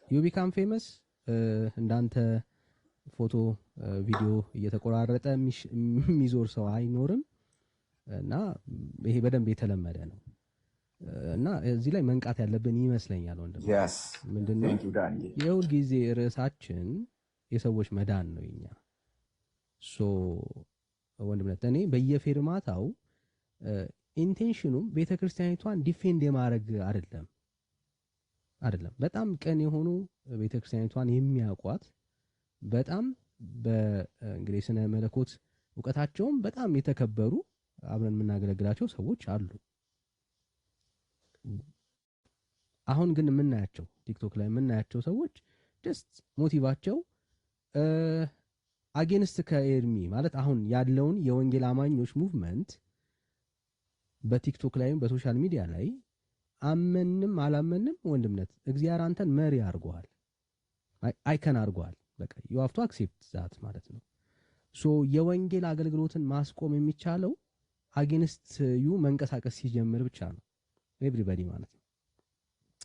ዩ ቢካም ፌመስ። እንዳንተ ፎቶ ቪዲዮ እየተቆራረጠ የሚዞር ሰው አይኖርም እና ይሄ በደንብ የተለመደ ነው እና እዚህ ላይ መንቃት ያለብን ይመስለኛል ወንድም። ምንድነው የሁል ጊዜ ርዕሳችን የሰዎች መዳን ነው የኛ ወንድምነት። እኔ በየፌርማታው ኢንቴንሽኑም ቤተክርስቲያኒቷን ዲፌንድ የማድረግ አይደለም። በጣም ቀን የሆኑ ቤተክርስቲያኒቷን የሚያውቋት በጣም በእንግዲህ ስነ መለኮት ዕውቀታቸውም በጣም የተከበሩ አብረን የምናገለግላቸው ሰዎች አሉ። አሁን ግን የምናያቸው ቲክቶክ ላይ የምናያቸው ሰዎች ጀስት ሞቲቫቸው አጌንስት ከኤርሚ ማለት አሁን ያለውን የወንጌል አማኞች ሙቭመንት በቲክቶክ ላይም በሶሻል ሚዲያ ላይ አመንም አላመንም ወንድምነት እግዚአብሔር አንተን መሪ አድርጓል፣ አይከን አድርጓል። በቃ you have to accept that ማለት ነው። የወንጌል አገልግሎትን ማስቆም የሚቻለው አጌንስት ዩ መንቀሳቀስ ሲጀምር ብቻ ነው ኤቭሪባዲ ማለት ነው።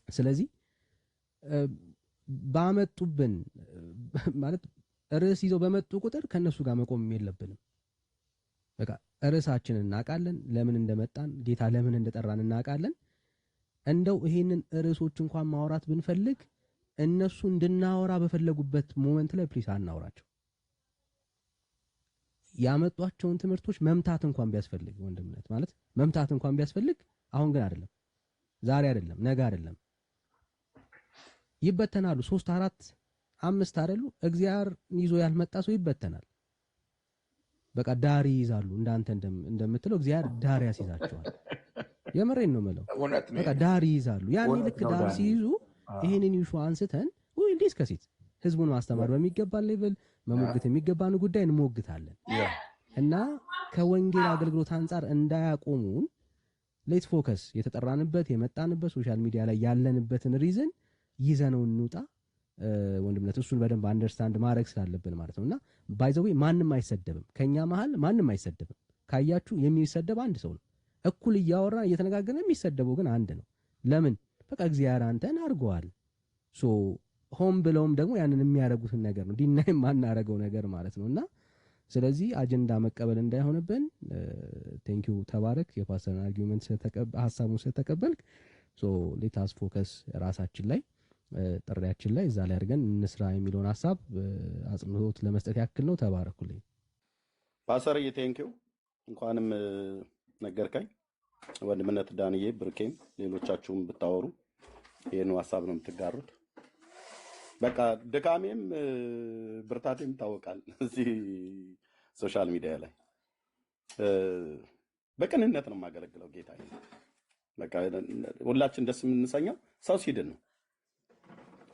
ስለዚህ ባመጡብን ማለት ርዕስ ይዘው በመጡ ቁጥር ከነሱ ጋር መቆም የለብንም። በቃ ርዕሳችንን እናውቃለን፣ ለምን እንደመጣን ጌታ ለምን እንደጠራን እናውቃለን። እንደው ይሄንን ርዕሶች እንኳን ማውራት ብንፈልግ እነሱ እንድናወራ በፈለጉበት ሞመንት ላይ ፕሊስ አናወራቸው። ያመጧቸውን ትምህርቶች መምታት እንኳን ቢያስፈልግ ወንድምነት ማለት መምታት እንኳን ቢያስፈልግ አሁን ግን አይደለም፣ ዛሬ አይደለም፣ ነገ አይደለም። ይበተናሉ። 3 4 5 አይደሉ? እግዚአብሔር ይዞ ያልመጣ ሰው ይበተናል። በቃ ዳር ይይዛሉ። እንዳንተ እንደምትለው እግዚአብሔር ዳር ያስይዛቸዋል። የመሬን ነው የምለው። በቃ ዳር ይይዛሉ። ያኔ ልክ ዳር ሲይዙ ይሄንን ኢሹ አንስተን ወይ ዲስከሲት ህዝቡን ማስተማር በሚገባ ሌቭል መሞግት የሚገባን ጉዳይ እንሞግታለን እና ከወንጌል አገልግሎት አንፃር እንዳያቆሙን ሌት ፎከስ የተጠራንበት የመጣንበት ሶሻል ሚዲያ ላይ ያለንበትን ሪዝን ይዘነው እንውጣ ወንድምነት። እሱን በደንብ አንደርስታንድ ማድረግ ስላለብን ማለት ነውና ባይ ዘ ዌይ ማንም አይሰደብም፣ ከኛ መሃል ማንም አይሰደብም። ካያችሁ የሚሰደብ አንድ ሰው ነው። እኩል እያወራ እየተነጋገረ የሚሰደበው ግን አንድ ነው። ለምን? በቃ እግዚአብሔር አንተን አድርጓል። ሆም ብለውም ደግሞ ያንን የሚያደርጉትን ነገር ነው ዲናይ ማናረገው ነገር ማለት ነውና ስለዚህ አጀንዳ መቀበል እንዳይሆንብን ቴንኪዩ ተባረክ። የፓስተርን አርጊውመንት ሐሳቡን ስለተቀበልክ ሌት አስ ፎከስ ራሳችን ላይ ጥሪያችን ላይ እዛ ላይ አድርገን እንስራ የሚለውን ሐሳብ አጽንኦት ለመስጠት ያክል ነው። ተባረኩልኝ ፓስተር። ቴንኪዩ እንኳንም ነገርከኝ ወንድምነት ዳንዬ፣ ብርኬም ሌሎቻችሁም ብታወሩ ይሄን ሐሳብ ነው የምትጋሩት። በቃ ድካሜም ብርታቴም ይታወቃል። እዚህ ሶሻል ሚዲያ ላይ በቅንነት ነው የማገለግለው ጌታ። በቃ ሁላችን ደስ የምንሰኘው ሰው ሲድን ነው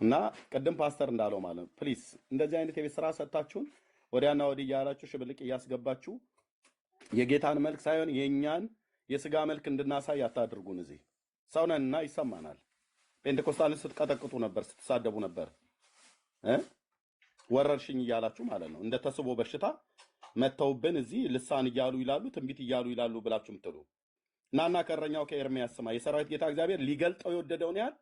እና ቅድም ፓስተር እንዳለው ማለት ነው ፕሊስ እንደዚህ አይነት የቤት ስራ ሰጣችሁን ወዲያና ወዲህ እያላችሁ ሽብልቅ እያስገባችሁ የጌታን መልክ ሳይሆን የኛን የስጋ መልክ እንድናሳይ አታድርጉን። እዚህ ሰው ነንና ይሰማናል። ፔንቴኮስታልን ስትቀጠቅጡ ነበር፣ ስትሳደቡ ነበር፣ ወረርሽኝ እያላችሁ ማለት ነው። እንደ ተስቦ በሽታ መተውብን እዚህ ልሳን እያሉ ይላሉ ትንቢት እያሉ ይላሉ ብላችሁ ምትሉ ናና ከእረኛው ከኤርምያስ ስማ የሰራዊት ጌታ እግዚአብሔር ሊገልጠው የወደደውን ያህል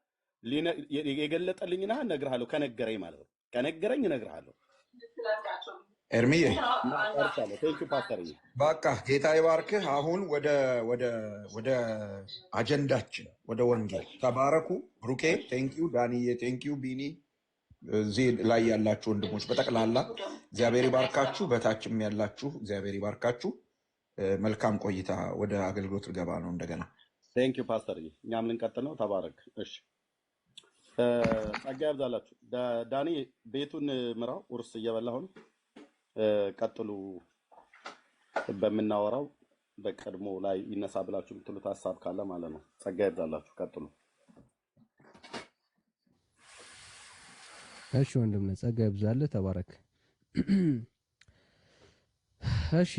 የገለጠልኝና እነግርሃለሁ ከነገረኝ ማለት ነው። ከነገረኝ እነግርሃለሁ። ኤርሚዬ ጨርሻለሁ። ቴንኪው ፓስተር። በቃ ጌታ ይባርክህ። አሁን ወደ አጀንዳችን ወደ ወንጌል ተባረኩ። ብሩኬ ቴንኪው፣ ዳንዬ ቴንኪው፣ ቢኒ እዚህ ላይ ያላችሁ ወንድሞች በጠቅላላ እግዚአብሔር ይባርካችሁ። በታችም ያላችሁ እግዚአብሔር ይባርካችሁ። መልካም ቆይታ። ወደ አገልግሎት ልገባ ነው እንደገና። ቴንኪው ፓስተር። እኛም ልንቀጥል ነው። ተባረክ። እሺ ጸጋ ያብዛላችሁ። ዳኒ ቤቱን ምራው። ቁርስ እየበላሁ ነው። ቀጥሉ። በምናወራው በቀድሞ ላይ ይነሳ ብላችሁ የምትሉት ሀሳብ ካለ ማለት ነው። ጸጋ ያብዛላችሁ። ቀጥሉ። እሺ ወንድም ነህ፣ ጸጋ ይብዛልህ። ተባረክ። እሺ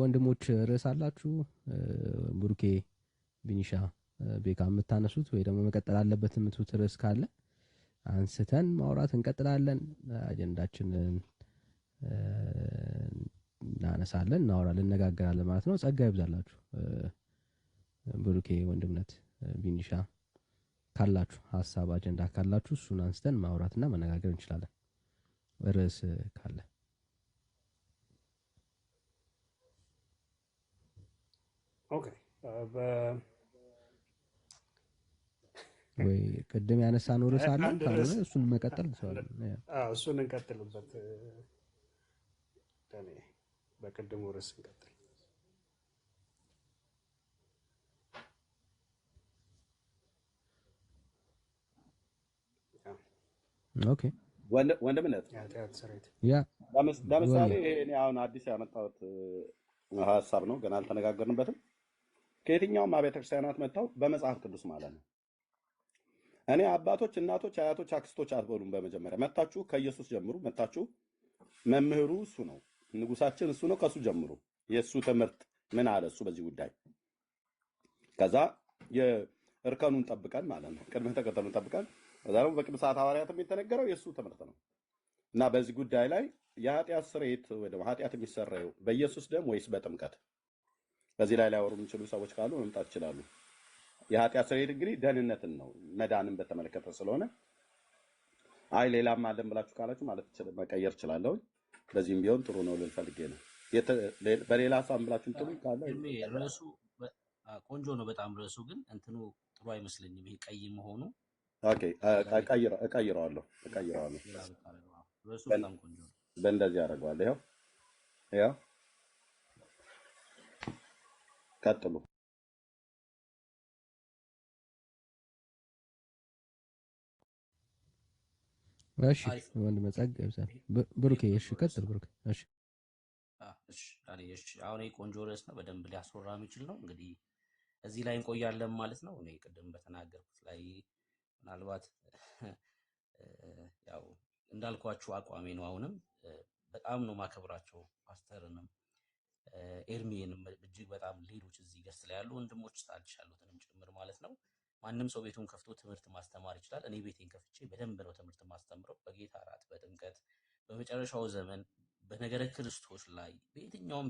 ወንድሞች ርዕስ አላችሁ? ብሩኬ፣ ቢኒሻ፣ ቤካ የምታነሱት ወይ ደግሞ መቀጠል አለበት የምትሉት ርዕስ ካለ አንስተን ማውራት እንቀጥላለን። አጀንዳችንን እናነሳለን፣ እናወራለን፣ እንነጋገራለን ማለት ነው። ጸጋ ይብዛላችሁ። ብሩኬ፣ ወንድምነት፣ ቢኒሻ ካላችሁ ሀሳብ አጀንዳ ካላችሁ እሱን አንስተን ማውራትና መነጋገር እንችላለን። ርዕስ ካለ ኦኬ። ወይ ቅድም ያነሳነው ርዕስ አለ ካልሆነ እሱን መቀጠል እንችላለን። እሱን እንቀጥልበት። በቅድሙ ርዕስ እንቀጥል። ኦኬ ወንድምነት ያ ለምሳሌ እኔ አሁን አዲስ ያመጣሁት ሀሳብ ነው፣ ገና አልተነጋገርንበትም። ከየትኛውም አብያተ ክርስቲያናት መጥተው በመጽሐፍ ቅዱስ ማለት ነው። እኔ አባቶች፣ እናቶች፣ አያቶች፣ አክስቶች አትበሉም። በመጀመሪያ መታችሁ ከኢየሱስ ጀምሩ። መታችሁ መምህሩ እሱ ነው፣ ንጉሳችን እሱ ነው፣ ከሱ ጀምሩ። የእሱ ትምህርት ምን አለ እሱ በዚህ ጉዳይ። ከዛ የእርከኑን ጠብቀን ማለት ነው፣ ቅድመ ተከተሉን ጠብቀን ከዛ ደግሞ በቅዱሳት ሐዋርያትም የተነገረው የእሱ ትምህርት ነው እና በዚህ ጉዳይ ላይ የኃጢአት ስርየት ወይ ደግሞ ኃጢአት የሚሰረየው በኢየሱስ ደም ወይስ በጥምቀት? በዚህ ላይ ሊያወሩ የሚችሉ ሰዎች ካሉ መምጣት ይችላሉ። የኃጢአት ስርየት እንግዲህ ደህንነትን ነው፣ መዳንን በተመለከተ ስለሆነ አይ ሌላም አለን ብላችሁ ካላችሁ ማለት መቀየር እችላለሁ። በዚህም ቢሆን ጥሩ ነው ልል ፈልጌ ነው። በሌላ ሀሳብ ብላችሁ እንትኑ ካለ ርዕሱ ቆንጆ ነው በጣም። ርዕሱ ግን እንትኑ ጥሩ አይመስለኝም። ይሄ ቀይ መሆኑ ኦኬ፣ እቀይረዋለሁ። ርዕሱ በጣም ቆንጆ ነው። በእንደዚህ አደርገዋለሁ። ይኸው ቀጥሉ። እሺ ወንድም ጸጋ ይብዛል። ብሩኬ እሺ ቀጥል። ብሩኬ እሺ አሁን ይሄ ቆንጆ ርዕስ ነው፣ በደንብ ሊያስወራ የሚችል ነው። እንግዲህ እዚህ ላይ እንቆያለን ማለት ነው። እኔ ቅድም በተናገርኩት ላይ ምናልባት ያው እንዳልኳችሁ አቋሜ ነው። አሁንም በጣም ነው ማከብራቸው ፓስተርንም ኤርሚዬንም እጅግ በጣም ሌሎች እዚህ ገስት ላይ ያሉ ወንድሞች ታልሽ ያሉትንም ጭምር ማለት ነው። ማንም ሰው ቤቱን ከፍቶ ትምህርት ማስተማር ይችላል። እኔ ቤቴን ከፍቼ በደንብ ነው ትምህርት ማስተምረው። በጌታ እራት፣ በጥምቀት፣ በመጨረሻው ዘመን፣ በነገረ ክርስቶስ ላይ በየትኛውም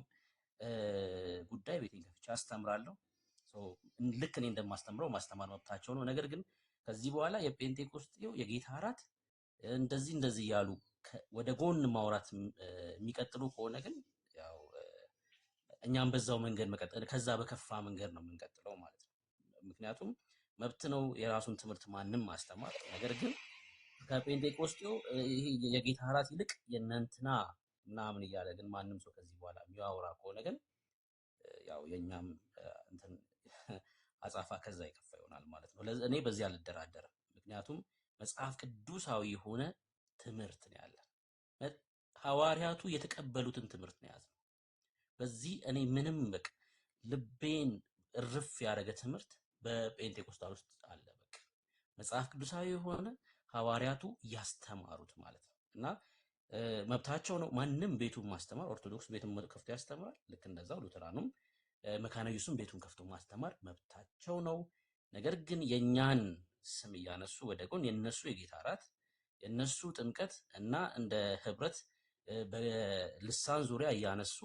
ጉዳይ ቤቴን ከፍቼ አስተምራለሁ። ልክ እኔ እንደማስተምረው ማስተማር መብታቸው ነው። ነገር ግን ከዚህ በኋላ የጴንጤቆስጤው የጌታ እራት እንደዚህ እያሉ ወደ ጎን ማውራት የሚቀጥሉ ከሆነ ግን ያው እኛም በዛው መንገድ መቀጠል ከዛ በከፋ መንገድ ነው የምንቀጥለው ማለት ነው። ምክንያቱም መብት ነው የራሱን ትምህርት ማንም ማስተማር። ነገር ግን ከጴንጤቆስጤው ይሄ የጌታ እራት ይልቅ የእነንትና ምናምን እያለ ግን ማንም ሰው ከዚህ በኋላ የሚያወራ ከሆነ ግን ያው የኛም እንትን አጻፋ ከዛ ይከፋ ይሆናል ማለት ነው። እኔ በዚህ አልደራደርም። ምክንያቱም መጽሐፍ ቅዱሳዊ የሆነ ትምህርት ነው ያለን። ሐዋርያቱ የተቀበሉትን ትምህርት ነው ያዘው። በዚህ እኔ ምንም በቃ ልቤን እርፍ ያደረገ ትምህርት በጴንጤቆስጣል ውስጥ አለ። በቃ መጽሐፍ ቅዱሳዊ የሆነ ሐዋርያቱ ያስተማሩት ማለት ነው እና መብታቸው ነው። ማንም ቤቱን ማስተማር፣ ኦርቶዶክስ ቤቱን ከፍቶ ያስተምራል። ልክ እንደዛው ሉተራኑም መካነ ኢየሱስም ቤቱን ከፍቶ ማስተማር መብታቸው ነው። ነገር ግን የኛን ስም እያነሱ ወደ ጎን የነሱ የጌታ እራት የነሱ ጥምቀት እና እንደ ህብረት በልሳን ዙሪያ እያነሱ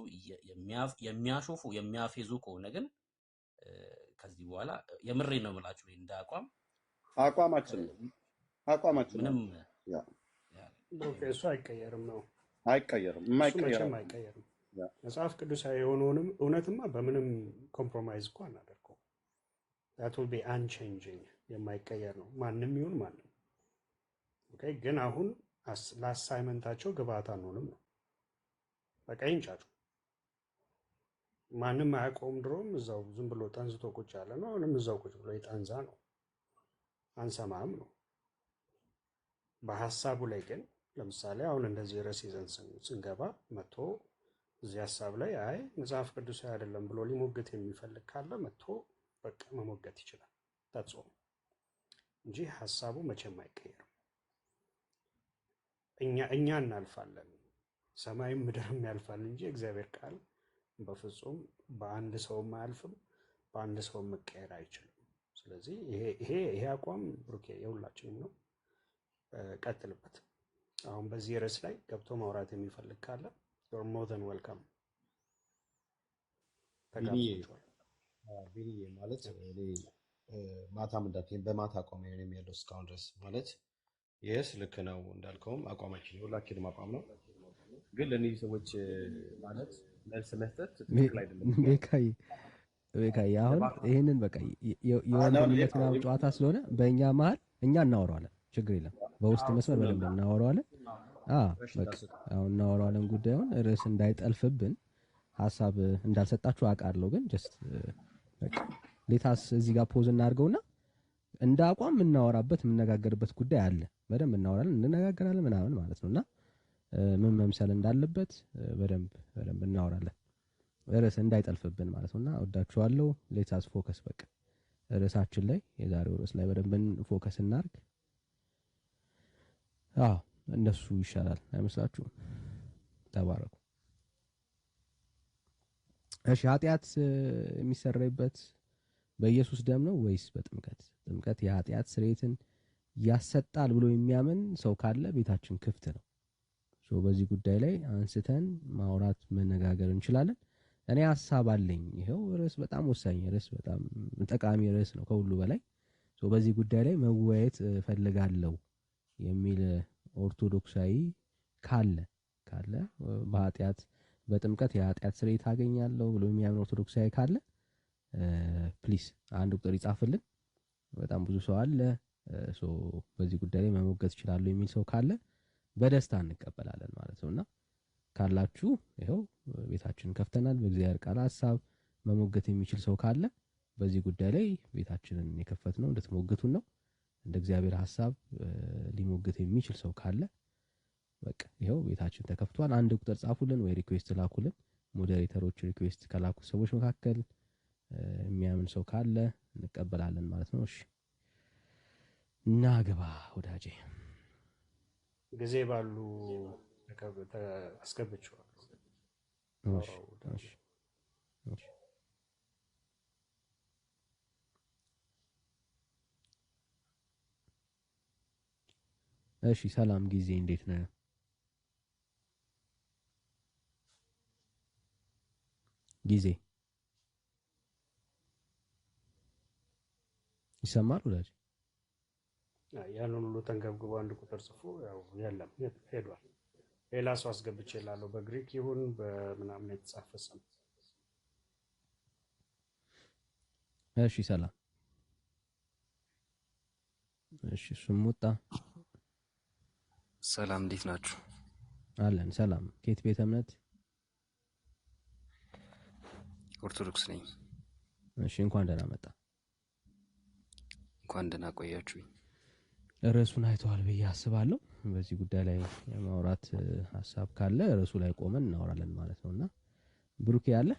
የሚያሾፉ የሚያፌዙ ከሆነ ግን ከዚህ በኋላ የምሬን ነው የምላችሁ እንደ አቋማችን ምንም እሱ አይቀየርም ነው አይቀየርም፣ እሱ የማይቀየር መቼም አይቀየርም። መጽሐፍ ቅዱሳዊ የሆነውንም እውነትማ በምንም ኮምፕሮማይዝ እኮ አናደርገው። that will be unchanging የማይቀየር ነው ማንም ይሁን ማንም። ኦኬ ግን አሁን ለአሳይመንታቸው ግብአት አንሆንም ነው በቃ ይንጫጩ። ማንም አያውቀውም። ድሮም እዛው ዝም ብሎ ጠንዝቶ ቁጭ ያለ ነው። አሁንም እዛው ቁጭ ብሎ የጠንዛ ነው፣ አንሰማም ነው። በሀሳቡ ላይ ግን ለምሳሌ አሁን እንደዚህ ርዕስ ይዘን ስንገባ መጥቶ እዚህ ሀሳብ ላይ አይ መጽሐፍ ቅዱሳዊ አይደለም ብሎ ሊሞግት የሚፈልግ ካለ መጥቶ በቃ መሞገት ይችላል። ታጽኦ እንጂ ሀሳቡ መቼም አይቀየርም። እኛ እናልፋለን፣ ሰማይም ምድርም ያልፋል እንጂ እግዚአብሔር ቃል በፍጹም በአንድ ሰውም አያልፍም፣ በአንድ ሰውም መቀየር አይችልም። ስለዚህ ይሄ አቋም ብሩኬ የሁላችንም ነው። ቀጥልበት። አሁን በዚህ ርዕስ ላይ ገብቶ ማውራት የሚፈልግ ካለ you're more than welcome። ተጋብዛችኋል። ቢኒዬ ማለት እኔ ማታም እንዳልከኝ በማታ አቋም ነው ያለው እስካሁን ድረስ ማለት ይህስ ልክ ነው እንዳልከውም አቋማችን የሁላችንም አቋም ነው። ግን ለእነዚህ ሰዎች ማለት መልስ መስጠት ትክክል አይደለም። ቤካይ አሁን ይህንን በቃ የወንድነት ምናምን ጨዋታ ስለሆነ በእኛ መሀል እኛ እናወራዋለን፣ ችግር የለም። በውስጥ መስመር በደንብ እናወራዋለን። በቃ አሁን እናወራዋለን። ጉዳዩን ርዕስ እንዳይጠልፍብን ሀሳብ እንዳልሰጣችሁ አውቃለሁ። ግን ጀስት በቃ ሌታስ እዚህ ጋር ፖዝ እናድርገውና እንደ አቋም የምናወራበት የምነጋገርበት ጉዳይ አለ። በደንብ እናወራለን፣ እንነጋገራለን ምናምን ማለት ነውና ምን መምሰል እንዳለበት በደንብ እናወራለን፣ ርዕስ እንዳይጠልፍብን ማለት ነውና ወዳችኋለሁ። ሌታስ ፎከስ በቃ ርዕሳችን ላይ የዛሬው ርዕስ ላይ በደንብ ፎከስ እናድርግ። እነሱ ይሻላል አይመስላችሁም? ተባረኩ። እሺ ኃጢአት የሚሰረይበት በኢየሱስ ደም ነው ወይስ በጥምቀት? ጥምቀት የኃጢአት ስርየትን ያሰጣል ብሎ የሚያምን ሰው ካለ ቤታችን ክፍት ነው። በዚህ ጉዳይ ላይ አንስተን ማውራት መነጋገር እንችላለን። እኔ ሀሳብ አለኝ። ይሄው ርዕስ በጣም ወሳኝ ርዕስ፣ በጣም ጠቃሚ ርዕስ ነው ከሁሉ በላይ። በዚህ ጉዳይ ላይ መወያየት እፈልጋለሁ የሚል ኦርቶዶክሳዊ ካለ በኃጢአት በጥምቀት የኃጢአት ስርየት አገኛለሁ ብሎ የሚያምን ኦርቶዶክሳዊ ካለ ፕሊስ አንድ ቁጥር ይጻፍልን። በጣም ብዙ ሰው አለ። በዚህ ጉዳይ ላይ መሞገት ይችላሉ የሚል ሰው ካለ በደስታ እንቀበላለን ማለት ነውና ካላችሁ ይሄው ቤታችንን ከፍተናል። በእግዚአብሔር ቃል ሐሳብ መሞገት የሚችል ሰው ካለ በዚህ ጉዳይ ላይ ቤታችንን የከፈትነው እንድትሞግቱን ነው። እንደ እግዚአብሔር ሐሳብ ሊሞግት የሚችል ሰው ካለ በቃ ይሄው ቤታችን ተከፍቷል። አንድ ቁጥር ጻፉልን ወይ ሪኩዌስት ላኩልን። ሞዴሬተሮች ሪኩዌስት ከላኩ ሰዎች መካከል የሚያምን ሰው ካለ እንቀበላለን ማለት ነው። እሺ እናግባ ወዳጄ። ጊዜ ባሉ አስገብቼዋለሁ። እሺ ሰላም ጊዜ እንዴት ነህ? ጊዜ ይሰማል ወዳጅ? ያንን ሁሉ ተንገብግቦ አንድ ቁጥር ጽፎ ያው የለም ሄዷል። ሌላ ሰው አስገብቼ እላለሁ። በግሪክ ይሁን በምናምን የተጻፈ ስም። እሺ ሰላም። እሺ እሱም ወጣ። ሰላም እንዴት ናችሁ? አለን ሰላም። ከየት ቤተ እምነት? ኦርቶዶክስ ነኝ። እሺ እንኳን ደህና መጣ። እንኳን ደህና ቆያችሁኝ። ርዕሱን አይተዋል ብዬ አስባለሁ። በዚህ ጉዳይ ላይ ማውራት ሀሳብ ካለ ርዕሱ ላይ ቆመን እናወራለን ማለት ነውና ብሩኬ ያለ